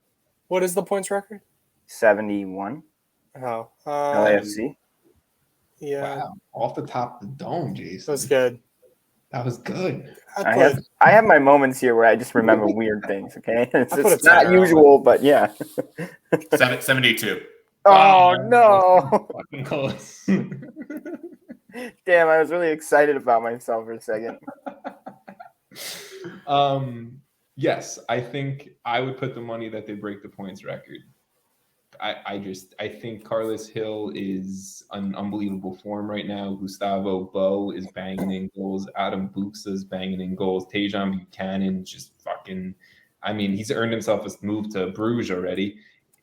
What is the points record? 71. Oh, LAFC. Yeah. Wow, off the top of the dome, Jason. That's good. That was good. I have my moments here where I just remember weird things. Okay, it's not on usual, but yeah. 72. Oh no! Fucking close. Damn, I was really excited about myself for a second. Yes, I think I would put the money that they break the points record. I think Carlos Hill is an unbelievable form right now. Gustavo Bo is banging in goals. Adam Buxa is banging in goals. Tejan Buchanan just fucking, he's earned himself a move to Bruges already.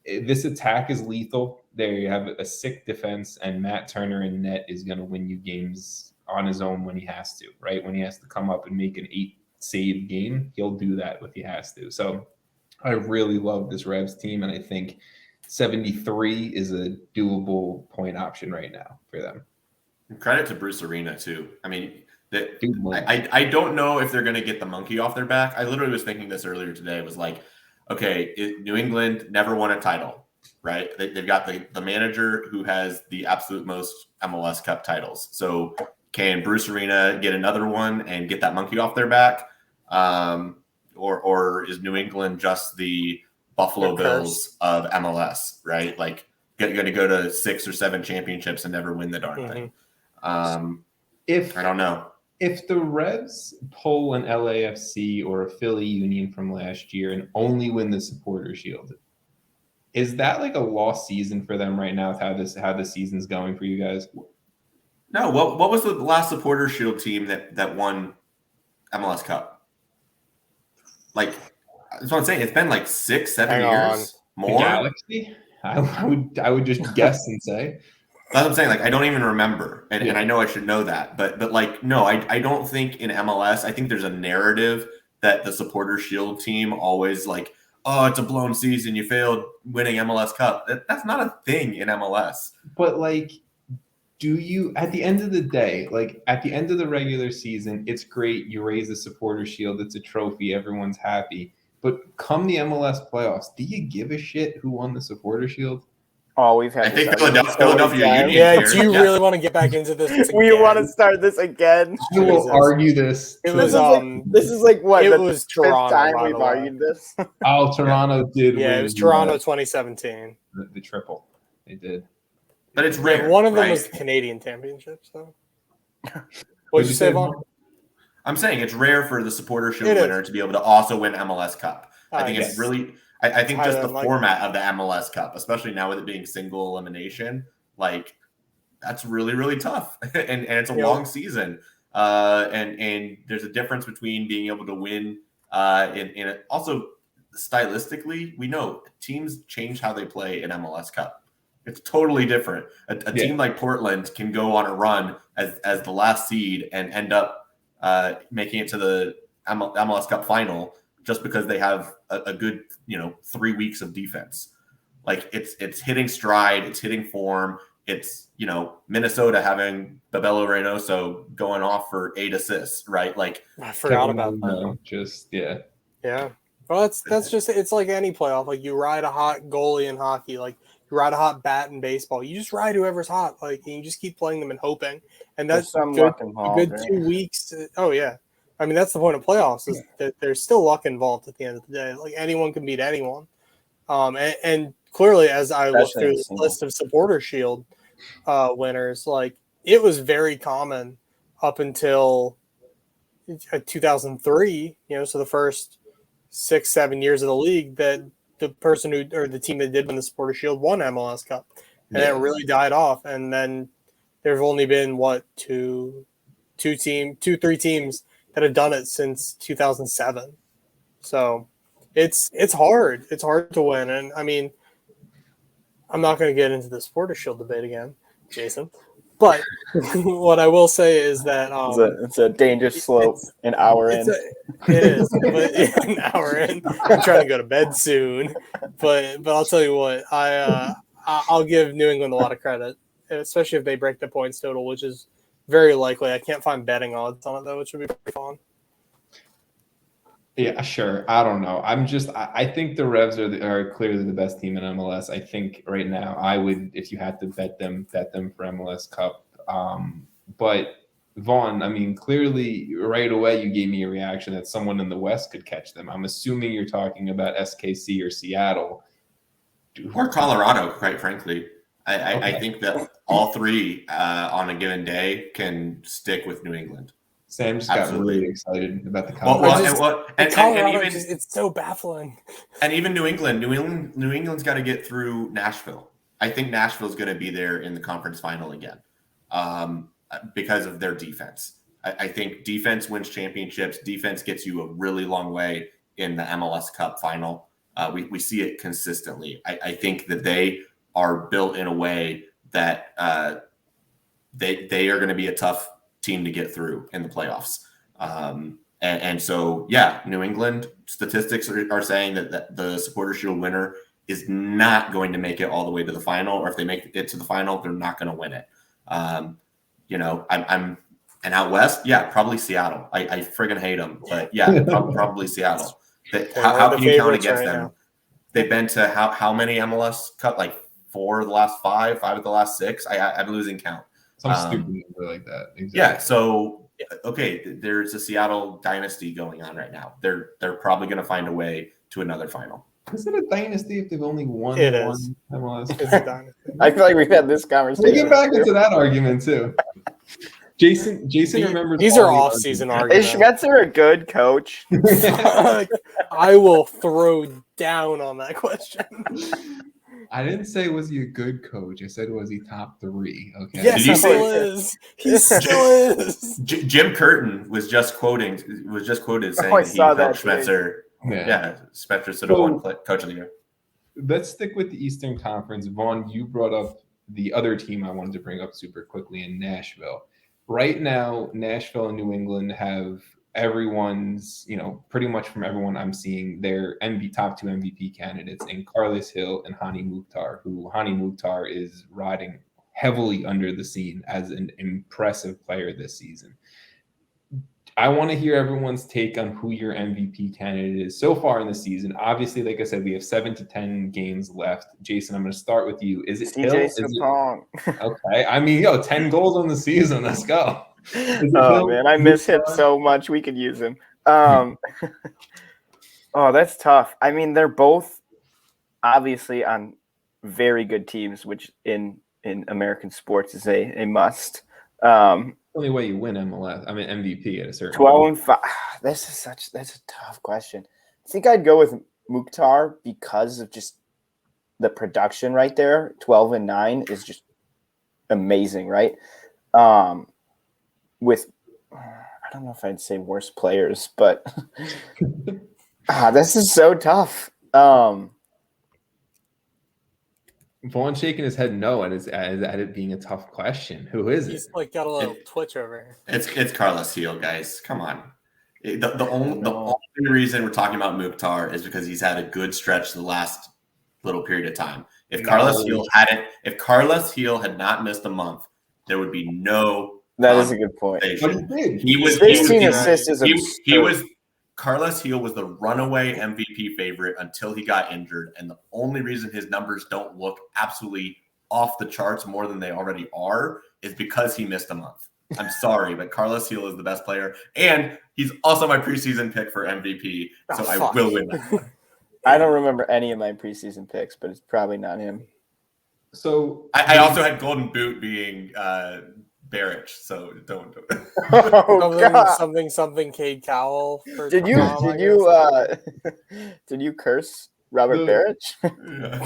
This attack is lethal. They have a sick defense, and Matt Turner in net is going to win you games on his own when he has to, right? When he has to come up and make an 8-save game, he'll do that if he has to. So I really love this Revs team, and I think 73 is a doable point option right now for them. Credit to Bruce Arena too. I don't know if they're going to get the monkey off their back. I literally was thinking this earlier today. It was like, okay, New England never won a title, right? They've got the manager who has the absolute most MLS Cup titles. So can Bruce Arena get another one and get that monkey off their back? Or is New England just the Buffalo Bills of MLS, right? Like going to go to 6 or 7 championships and never win the darn thing. I don't know. If the Revs pull an LAFC or a Philly Union from last year and only win the Supporter Shield, Is that like a lost season for them right now? With how this season's going for you guys? No. What was the last Supporter Shield team that won MLS Cup? Like, that's what I'm saying. It's been like 6-7 years. More. The Galaxy? I would just guess and say. That's what I'm saying. Like, I don't even remember, and I know I should know that, but like, no, I don't think in MLS. I think there's a narrative that the Supporter Shield team always like, oh, it's a blown season. You failed winning MLS Cup. That's not a thing in MLS. But like, do you, at the end of the day, like at the end of the regular season, it's great. You raise the Supporter Shield. It's a trophy. Everyone's happy. But come the MLS playoffs, do you give a shit who won the Supporter Shield? Oh, we've had. I think Philadelphia Union. Yeah, do you really want to get back into this? Again? We want to start this again. We will argue this. This is like what? It the was fifth Toronto. time we've argued this. Oh, Toronto did. Yeah, it was Toronto 2017. The triple. They did. But it's rare. One of them right? was the Canadian Championship. So, what did you say, Vaughn? I'm saying it's rare for the Supporter Shield winner to be able to also win MLS Cup. I think it's really. I think just the format of the MLS Cup, especially now with it being single elimination, like that's really, really tough. and it's a long season. And there's a difference between being able to win in also stylistically, we know teams change how they play in MLS Cup. It's totally different. A team like Portland can go on a run as the last seed and end up making it to the MLS Cup final just because they have a good, 3 weeks of defense. Like it's hitting stride, it's hitting form. It's, Minnesota having Babelo Reynoso going off for 8 assists, right? Like I forgot about that. Yeah. Well, that's just, it's like any playoff. Like you ride a hot goalie in hockey, like you ride a hot bat in baseball. You just ride whoever's hot, like, and you just keep playing them and hoping. And that's a good 2 weeks. Oh yeah. I mean, that's the point of playoffs is that there's still luck involved at the end of the day. Like anyone can beat anyone. And clearly, as I look through this list of Supporter Shield winners, like it was very common up until 2003, so the first 6-7 years of the league that the person or the team that did win the Supporter Shield won MLS Cup. And it really died off. And then there've only been 3 teams that have done it since 2007. So it's hard. It's hard to win. And I mean, I'm not going to get into the Supporter Shield debate again, Jason. But what I will say is that it's a dangerous slope. An hour in. It is, but an hour in. I'm trying to go to bed soon. But I'll tell you what, I'll give New England a lot of credit, especially if they break the points total, which is very likely. I can't find betting odds on it though, which would be pretty fun. Yeah, sure. I don't know. I think the Revs are clearly the best team in MLS. I think right now I would, if you had to bet them for MLS Cup. But Vaughn, I mean, clearly right away you gave me a reaction that someone in the West could catch them. I'm assuming you're talking about SKC or Seattle. Or Colorado, quite frankly. I think that all three on a given day can stick with New England. Sam just got really excited about the Colorado. It's so baffling. And even New England's got to get through Nashville. I think Nashville's going to be there in the conference final again because of their defense. I think defense wins championships. Defense gets you a really long way in the MLS Cup final. We see it consistently. I think that they are built in a way that they are going to be a tough team to get through in the playoffs. And so, New England statistics are saying that the Supporter Shield winner is not going to make it all the way to the final, or if they make it to the final, they're not going to win it. And out West, probably Seattle. I friggin' hate them, but probably Seattle. How can you count against them? Now. They've been to how many MLS Cup? Like 4 of the last 5 of the last 6. I'm losing count. Some stupid number like that. Exactly. Yeah. So, okay, there's a Seattle dynasty going on right now. They're probably going to find a way to another final. Is it a dynasty if they've only won one MLS? It's a dynasty. I feel like we've had this conversation. We'll get back into that argument too. Jason remembers. These are off-season arguments. Is Schmetzer a good coach? I will throw down on that question. I didn't say was he a good coach. I said was he top 3? Okay. Yes, Did you he still say- is. He still is. Jim Curtin was just quoted saying I that he saw that helped today. Spencer. Yeah. Yeah, Spencer should have won Coach of the Year. Let's stick with the Eastern Conference. Vaughn, you brought up the other team I wanted to bring up super quickly in Nashville. Right now, Nashville and New England have everyone's, pretty much from everyone I'm seeing, their top 2 MVP candidates in Carlos Hill and Hani Mukhtar, who Hani Mukhtar is riding heavily under the scene as an impressive player this season. I want to hear everyone's take on who your MVP candidate is so far in the season. Obviously, like I said, we have 7 to 10 games left. Jason, I'm going to start with you. Is it Hill? CJ Okay. I mean, 10 goals on the season. Let's go. Oh man, I miss him so much. We could use him. Oh, that's tough. I mean, they're both obviously on very good teams, which in American sports is a must. Only way you win MVP at a certain 12-5. That's a tough question. I think I'd go with Mukhtar because of just the production right there. 12-9 is just amazing, right? With I don't know if I'd say worse players, but this is so tough. Vaughn shaking his head no at it being a tough question. Who is it? He's like got a little twitch over here. It's Carlos Hill, guys. Come on. The only reason we're talking about Mukhtar is because he's had a good stretch the last little period of time. If Carlos Hill had not missed a month, there would be no. That is a good point. He was 16 assists is absurd. Carlos Hill was the runaway MVP favorite until he got injured, and the only reason his numbers don't look absolutely off the charts more than they already are is because he missed a month. I'm sorry, but Carlos Hill is the best player, and he's also my preseason pick for MVP, so I will win that one. I don't remember any of my preseason picks, but it's probably not him. So I also had Golden Boot being Barrich, so don't do it. Something Cade Cowell. Did you curse Robert Barrich?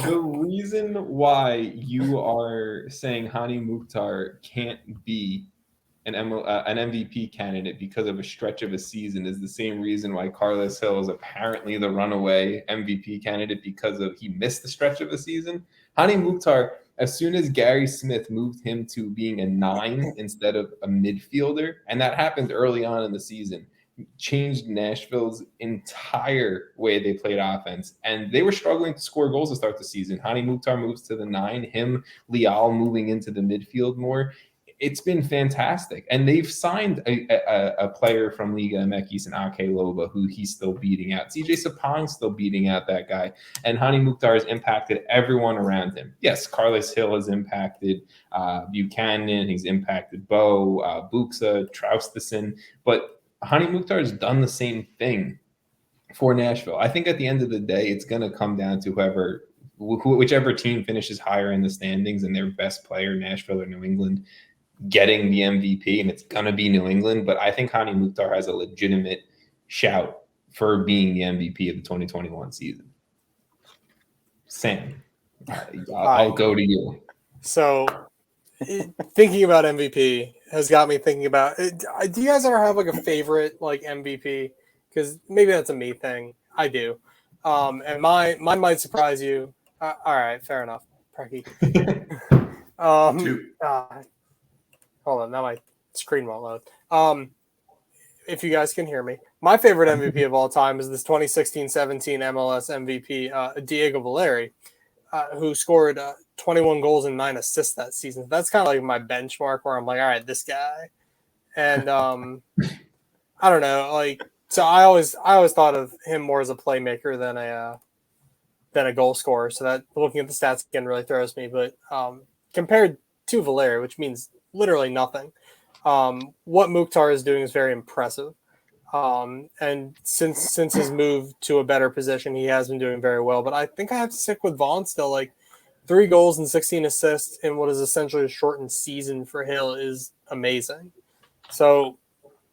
The reason why you are saying Hani Mukhtar can't be an MVP candidate because of a stretch of a season is the same reason why Carlos Hill is apparently the runaway MVP candidate because he missed the stretch of a season. Hani Mukhtar, as soon as Gary Smith moved him to being a 9 instead of a midfielder, and that happened early on in the season, changed Nashville's entire way they played offense. And they were struggling to score goals to start the season. Hani Mukhtar moves to the 9, Leal moving into the midfield more. It's been fantastic. And they've signed a player from Liga MX and Ake Loba, who he's still beating out. CJ Sapong's still beating out that guy. And Hani Mukhtar has impacted everyone around him. Yes, Carlos Hill has impacted Buchanan. He's impacted Bo, Buxa, Traustason. But Hani Mukhtar has done the same thing for Nashville. I think at the end of the day, it's going to come down to whichever team finishes higher in the standings and their best player, Nashville or New England, getting the MVP, and it's going to be New England. But I think Hani Mukhtar has a legitimate shout for being the MVP of the 2021 season. Sam, I'll go to you. So thinking about MVP has got me thinking about, do you guys ever have like a favorite like MVP? Because maybe that's a me thing. I do. And mine might surprise you. All right, fair enough. Precky. Hold on, now my screen won't load. If you guys can hear me, my favorite MVP of all time is this 2016-17 MLS MVP, Diego Valeri, who scored 21 goals and 9 assists that season. That's kind of like my benchmark where I'm like, all right, this guy. And I don't know, like, so I always thought of him more as a playmaker than a goal scorer. So that looking at the stats again really throws me. But compared to Valeri, which means literally nothing, what Mukhtar is doing is very impressive. And since his move to a better position, he has been doing very well. But I think I have to stick with Vaughn still. Like 3 goals and 16 assists in what is essentially a shortened season for Hill is amazing. So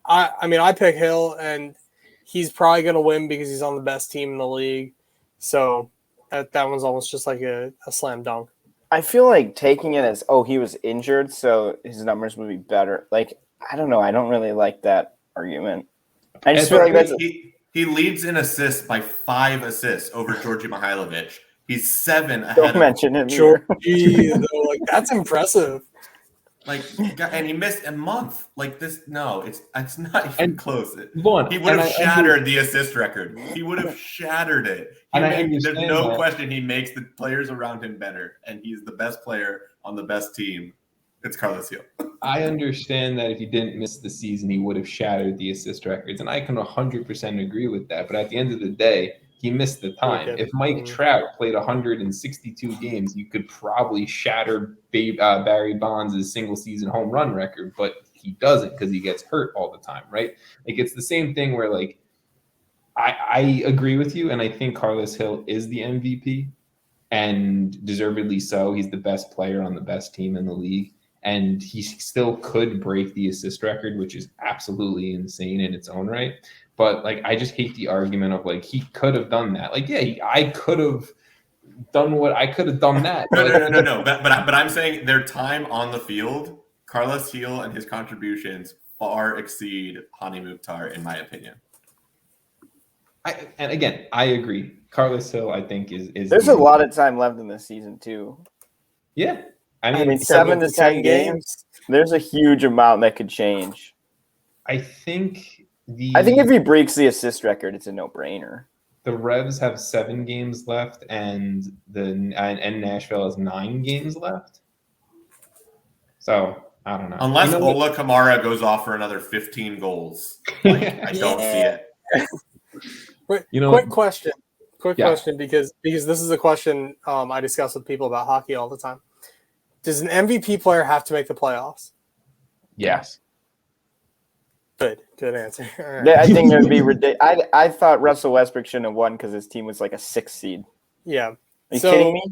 I mean, I pick Hill, and he's probably going to win because he's on the best team in the league. So That one's almost just like a slam dunk. I feel like taking it as, he was injured, so his numbers would be better. Like, I don't know. I don't really like that argument. I just feel like that's he leads in assists by 5 assists over Georgi Mihailovic. He's 7 ahead. Don't mention him. Georgie, like that's impressive. Like, and he missed a month. Like this, no, it's not even close. Vaughn, he would have shattered the assist record. He would have shattered it. There's no question he makes the players around him better, and he's the best player on the best team. It's Carlos Hill. I understand that if he didn't miss the season, he would have shattered the assist records, and I can 100% agree with that. But at the end of the day, he missed the time. Okay. If Mike Trout played 162 games, you could probably shatter Barry Bonds' single-season home run record, but he doesn't because he gets hurt all the time, right? Like, it's the same thing where, like, I agree with you, and I think Carlos Hill is the MVP, and deservedly so. He's the best player on the best team in the league, and he still could break the assist record, which is absolutely insane in its own right. But, like, I just hate the argument of, like, he could have done that. Like, yeah, I could have done what I could have done that. No. But I'm saying their time on the field, Carlos Hill and his contributions far exceed Hani Mukhtar, in my opinion. And again, I agree. Carlos Hill, I think, is there's a lot of time left in this season, too. Yeah. I mean 7 to 10 games, there's a huge amount that could change. I think if he breaks the assist record, it's a no-brainer. The Revs have 7 games left, and Nashville has 9 games left. So I don't know. Unless Ola Kamara goes off for another 15 goals, I don't see it. Wait, quick question, because this is a question I discuss with people about hockey all the time. Does an MVP player have to make the playoffs? Yes. Good answer. Right. Yeah, I think there'd be ridiculous. I thought Russell Westbrook shouldn't have won because his team was like a 6th seed. Yeah. Are you kidding me?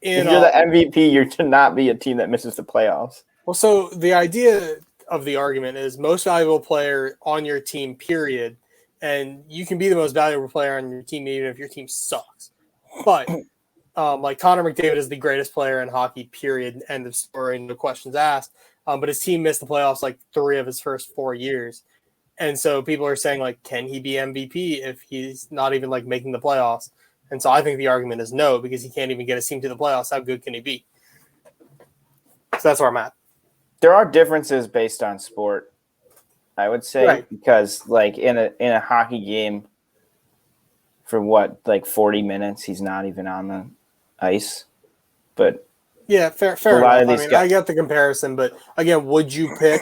If you're the MVP, you're to not be a team that misses the playoffs. Well, so the idea of the argument is most valuable player on your team, period. And you can be the most valuable player on your team even if your team sucks. But like Connor McDavid is the greatest player in hockey, period. End of story, no questions asked. But his team missed the playoffs like 3 of his first 4 years. And so people are saying, like, can he be MVP if he's not even, like, making the playoffs? And so I think the argument is no, because he can't even get his team to the playoffs. How good can he be? So that's where I'm at. There are differences based on sport, I would say, right. Because, like, in a hockey game, for 40 minutes, he's not even on the ice. But yeah, fair enough. I get the comparison, but again, would you pick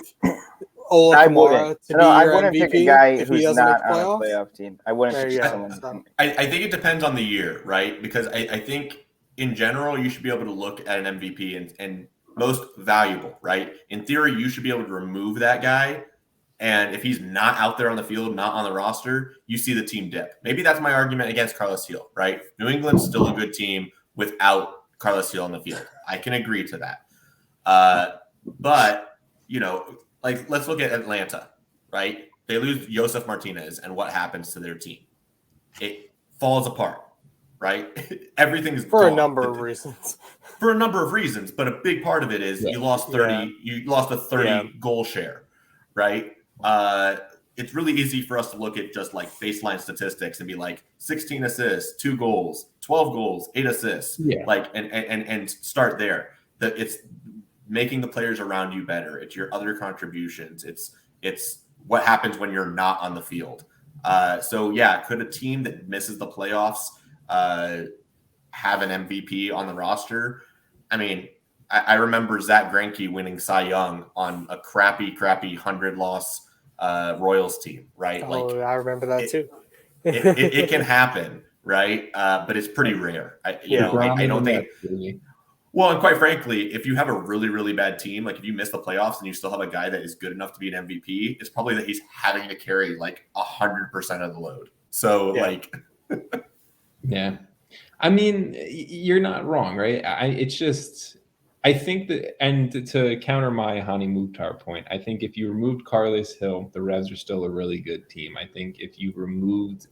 Ola Kamara to be your MVP pick a guy if who's he doesn't not make the playoffs? on a playoff team? I wouldn't pick someone. I think it depends on the year, right? Because I think in general, you should be able to look at an MVP and most valuable, right? In theory, you should be able to remove that guy. And if he's not out there on the field, not on the roster, you see the team dip. Maybe that's my argument against Carlos Hill, right? New England's still a good team without Carlos Hill on the field. I can agree to that. But, like, let's look at Atlanta, right? They lose Josef Martinez, and what happens to their team? It falls apart, right? Everything's for gone. a number of reasons. For a number of reasons, but a big part of it is you lost 30. Yeah. You lost a 30 goal share, right? It's really easy for us to look at just like baseline statistics and be like 16 assists, 2 goals, 12 goals, 8 assists, and start there. It's making the players around you better. It's your other contributions. It's what happens when you're not on the field. Could a team that misses the playoffs have an MVP on the roster? I mean, I remember Zach Greinke winning Cy Young on a crappy 100-loss Royals team, right? I remember that too. it can happen, right? But it's pretty rare. I don't think. Well, and quite frankly, if you have a really, really bad team, like if you miss the playoffs and you still have a guy that is good enough to be an MVP, it's probably that he's having to carry like 100% of the load. So, yeah. I mean, you're not wrong, right? I think that, and to counter my Hani Mukhtar point, I think if you removed Carlos Hill, the Revs are still a really good team. I think if you removed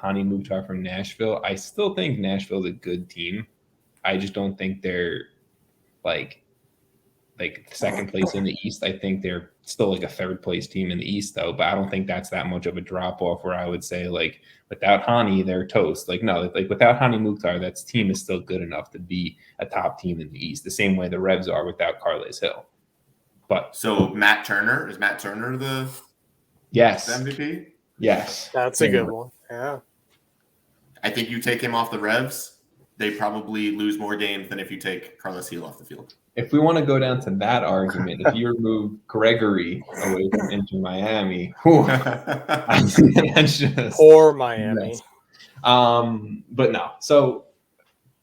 Hani Mukhtar from Nashville. I still think Nashville's a good team. I just don't think they're like second place in the East. I think they're still like a third place team in the East, though. But I don't think that's that much of a drop off where I would say like without Hani, they're toast. Like no, like without Hani Mukhtar, that team is still good enough to be a top team in the East, the same way the Revs are without Carles Hill. But so Matt Turner the yes, MVP? Yes, that's a good one. Yeah, I think you take him off the Revs, they probably lose more games than if you take Carlos Hill off the field. If we want to go down to that argument, if you remove Gregory away from Inter Miami, that's just poor Miami. Yes. But no. So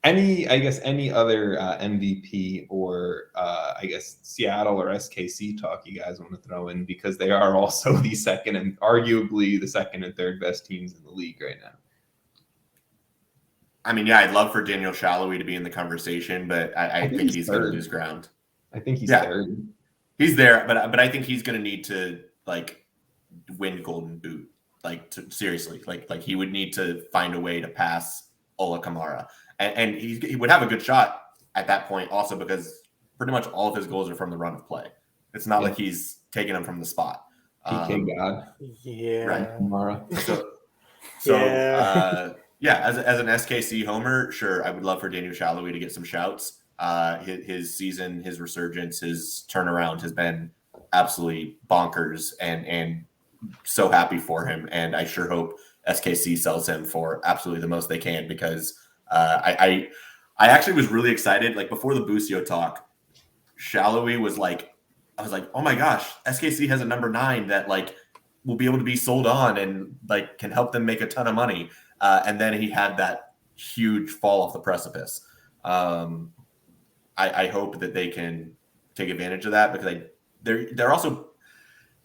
any other MVP or I guess Seattle or SKC talk you guys want to throw in, because they are also the second and arguably the second and third best teams in the league right now. I mean, yeah, I'd love for Daniel Shalhoub to be in the conversation, but I think he's going to lose ground. I think he's third. He's there, but I think he's going to need to like win Golden Boot. Like seriously, like he would need to find a way to pass Ola Kamara, and he would have a good shot at that point also, because pretty much all of his goals are from the run of play. It's not like he's taking them from the spot. PK God. Yeah. Right. Kamara. So as an SKC homer, sure, I would love for Daniel Shalhoub to get some shouts. His season, his resurgence, his turnaround has been absolutely bonkers, and so happy for him. And I sure hope SKC sells him for absolutely the most they can, because I actually was really excited. Like before the Busio talk, Shalhoub was like, I was like, oh my gosh, SKC has a number 9 that like will be able to be sold on and like can help them make a ton of money. And then he had that huge fall off the precipice. I hope that they can take advantage of that, because they're also,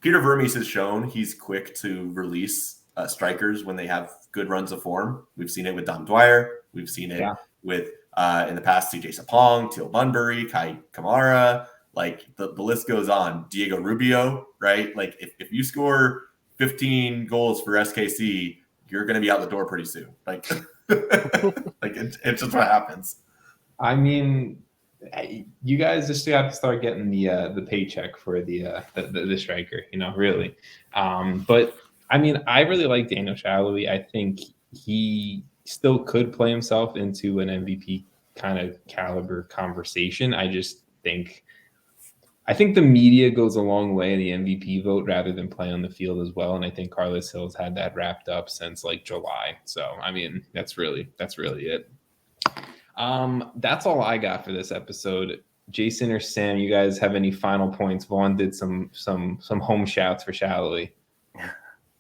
Peter Vermes has shown he's quick to release strikers when they have good runs of form. We've seen it with Dom Dwyer. We've seen it with in the past CJ Sapong, Teal Bunbury, Kai Kamara. Like the list goes on. Diego Rubio, right? Like if you score 15 goals for SKC, you're going to be out the door pretty soon. Like, it's just what happens. I mean, you guys just have to start getting the paycheck for the striker, really. But I mean, I really like Daniel Shalhoub. I think he still could play himself into an MVP kind of caliber conversation. I think the media goes a long way in the MVP vote rather than play on the field as well. And I think Carlos Hill's had that wrapped up since like July. So, I mean, that's really it. That's all I got for this episode. Jason or Sam, you guys have any final points? Vaughn did some home shouts for Shalhoub.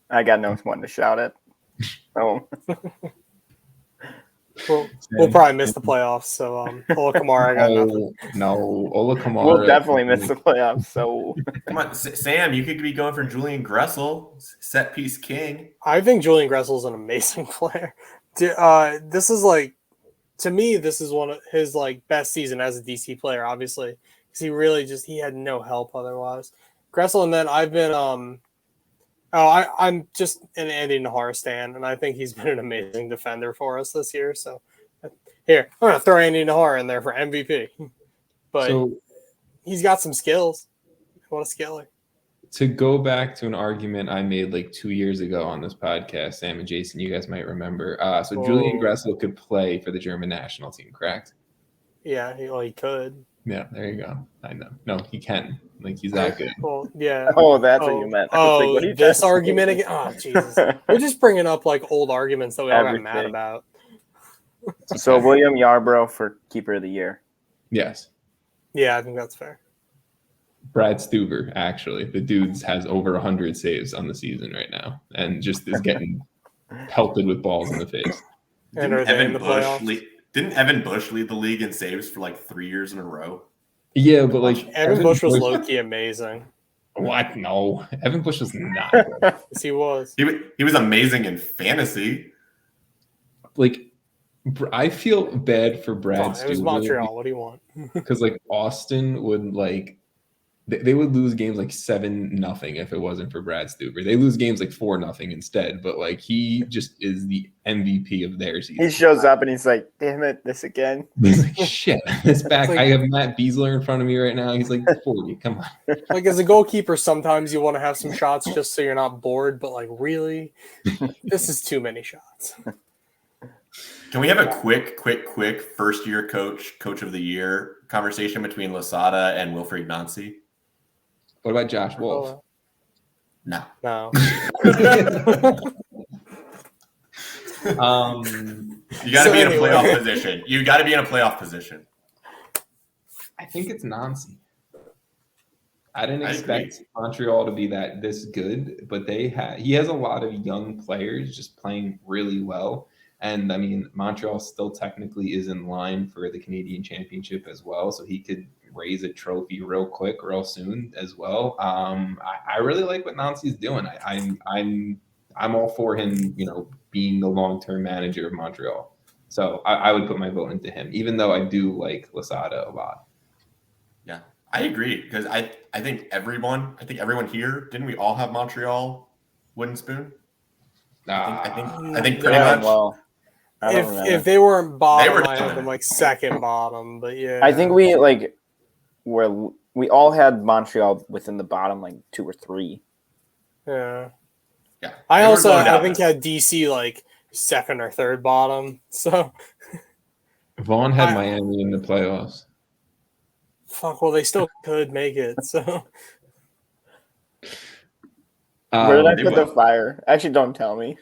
I got no one to shout at. Oh. We'll probably miss the playoffs. So Ola Kamara, I got nothing. No, Ola Kamara. We'll definitely miss the playoffs. So come on, Sam, you could be going for Julian Gressel, set piece king. I think Julian Gressel is an amazing player. This is like, to me, this is one of his like best season as a DC player, obviously, because he had no help otherwise. Gressel, and then I've been I'm just an Andy Nahara stan, and I think he's been an amazing defender for us this year. So here, I'm gonna throw Andy Nahara in there for MVP. But he's got some skills. What a skiller. To go back to an argument I made like 2 years ago on this podcast, Sam and Jason, you guys might remember. Julian Gressel could play for the German national team, correct? Yeah, he could. Yeah, there you go. I know. No, he can. Like, he's that good. Well, yeah. Oh, that's what you meant. This argument again? Oh, Jesus. We're just bringing up like old arguments that we all got mad about. So William Yarbrough for Keeper of the Year. Yes. Yeah, I think that's fair. Brad Stuber, actually. The dude has over 100 saves on the season right now and just is getting pelted with balls in the face. And are they in the playoffs? Didn't Evan Bush lead the league in saves for like 3 years in a row? Yeah, but like Evan Bush was low-key amazing. What? No, Evan Bush was not. Yes, he was. He was amazing in fantasy. Like, I feel bad for Brad Stuber. It was Montreal. What do you want? Because like Austin would like they would lose games like 7-0 if it wasn't for Brad Stuber. They lose games like 4-0 instead, but like he just is the MVP of their season. He shows up and he's like, damn it, this again. He's like, shit, this back. Like, I have Matt Beasler in front of me right now. He's like 40. Come on. Like as a goalkeeper, sometimes you want to have some shots just so you're not bored, but like really, this is too many shots. Can we have a quick first-year coach of the year conversation between Losada and Wilfried Nancy? What about Josh Wolf? No. You got to be in a playoff position. You got to be in a playoff position. I think it's Nancy. I didn't expect Montreal to be this good, but he has a lot of young players just playing really well. And I mean, Montreal still technically is in line for the Canadian Championship as well, so he could raise a trophy real quick, real soon as well. I really like what Nancy's doing. I'm all for him, being the long-term manager of Montreal. So I would put my vote into him, even though I do like Losada a lot. Yeah, I agree because I think everyone here, didn't we all have Montreal wooden spoon? I think pretty much. Well, if they weren't bottom, I had them like second bottom, but yeah. I think we all had Montreal within the bottom like 2 or 3. Yeah. Yeah. I think had DC like second or third bottom. So Vaughn had Miami in the playoffs. Fuck, well they still could make it. So where did I put the fire? Actually, don't tell me.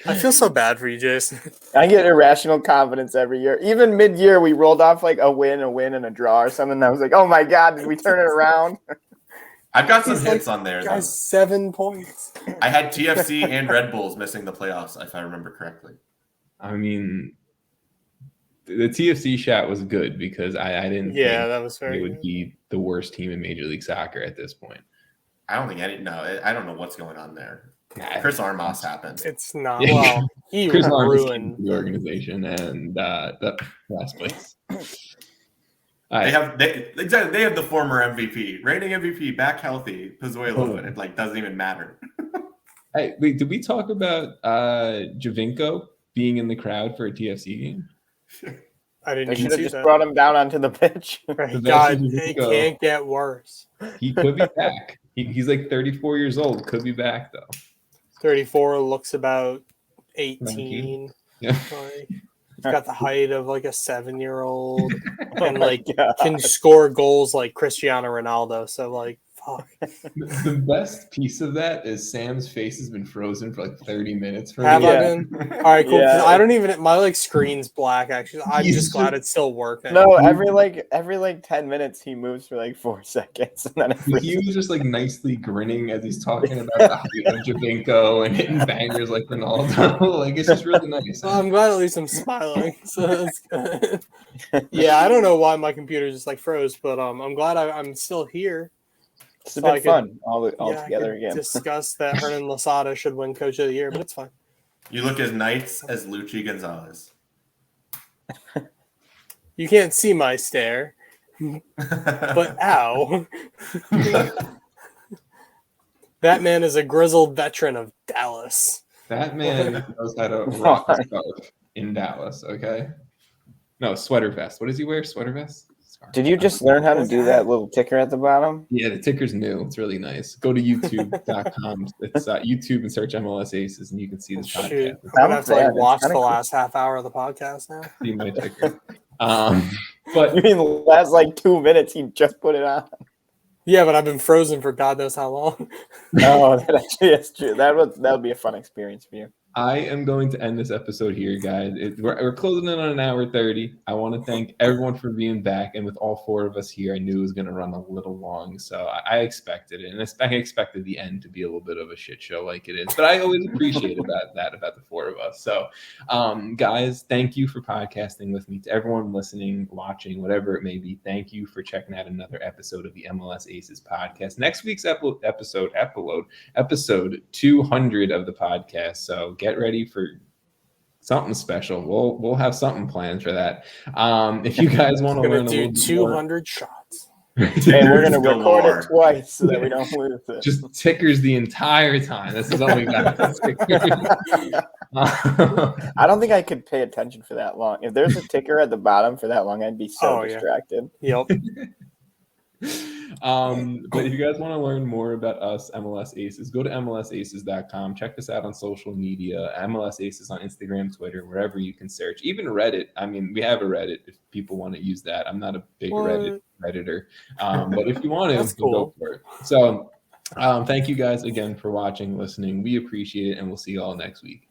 I feel so bad for you, Jason. I get irrational confidence every year. Even mid-year, we rolled off like a win, and a draw or something. I was like, oh my God, did we turn it around? I've got some hits on there. Guys, 7 points. I had TFC and Red Bulls missing the playoffs, if I remember correctly. I mean, the TFC shot was good because I didn't think that was it would be the worst team in Major League Soccer at this point. I don't know what's going on there. Chris Armas happened. It's not. Well, he Chris ruined the organization and the last place. They have the former MVP, reigning MVP, back healthy, Pizzuelo, and it doesn't even matter. Hey, wait, did we talk about Javinko being in the crowd for a TFC game? I didn't They even should have see just that. brought him down onto the pitch. God, it can't get worse. He could be back. He's like 34 years old. Could be back though. 34, looks about 18. Yeah. He's got the height of like a 7-year-old and can score goals like Cristiano Ronaldo. So fuck. The best piece of that is Sam's face has been frozen for like 30 minutes. Have I been? All right, cool. Yeah. I don't even. My screen's black. Actually, I'm just glad it's still working. No, every 10 minutes he moves for like 4 seconds, and then he was just nicely grinning as he's talking about the height of Javinko and hitting bangers like Ronaldo. It's just really nice. Well, I'm glad at least I'm smiling. So that's good. Yeah, I don't know why my computer just froze, but I'm glad I'm still here. It's a bit fun all together again. Discuss that Hernan Losada should win Coach of the Year, but it's fine. You look as nice as Luchi Gonzalez. You can't see my stare, but ow. That man is a grizzled veteran of Dallas. That man knows how to rock a scarf in Dallas, okay? No, sweater vest. What does he wear? Sweater vest? Did you just learn how to do that little ticker at the bottom? Yeah, the ticker's new. It's really nice. Go to youtube.com. It's YouTube and search MLSAces, and you can see this podcast. Shoot. I'm going to have to watch the last half hour of the podcast now. See my ticker. But you mean the last 2 minutes he just put it on? Yeah, but I've been frozen for God knows how long. No, that actually is true. That would be a fun experience for you. I am going to end this episode here, guys. We're closing in on 1:30. I want to thank everyone for being back. And with all 4 of us here, I knew it was going to run a little long. So I expected it. And I expected the end to be a little bit of a shit show like it is. But I always appreciate about the 4 of us. So, guys, thank you for podcasting with me. To everyone listening, watching, whatever it may be, thank you for checking out another episode of the MLS Aces podcast. Next week's episode 200 of the podcast. So get ready for Something special. We'll have something planned for that. If you guys want to learn a little bit 200 shots. Hey, we're gonna record galore. it twice so that we don't lose it. just tickers the entire time. This is all we got. I don't think I could pay attention for that long. If there's a ticker at the bottom for that long, I'd be so distracted. Yep. But if you guys want to learn more about us, MLS Aces, go to MLSAces.com. Check us out on social media, MLS Aces on Instagram, Twitter, wherever you can search. Even Reddit. I mean, we have a Reddit if people want to use that. I'm not a big Redditor. But if you want to, That's we'll cool. go for it. So thank you guys again for watching, listening. We appreciate it, and we'll see you all next week.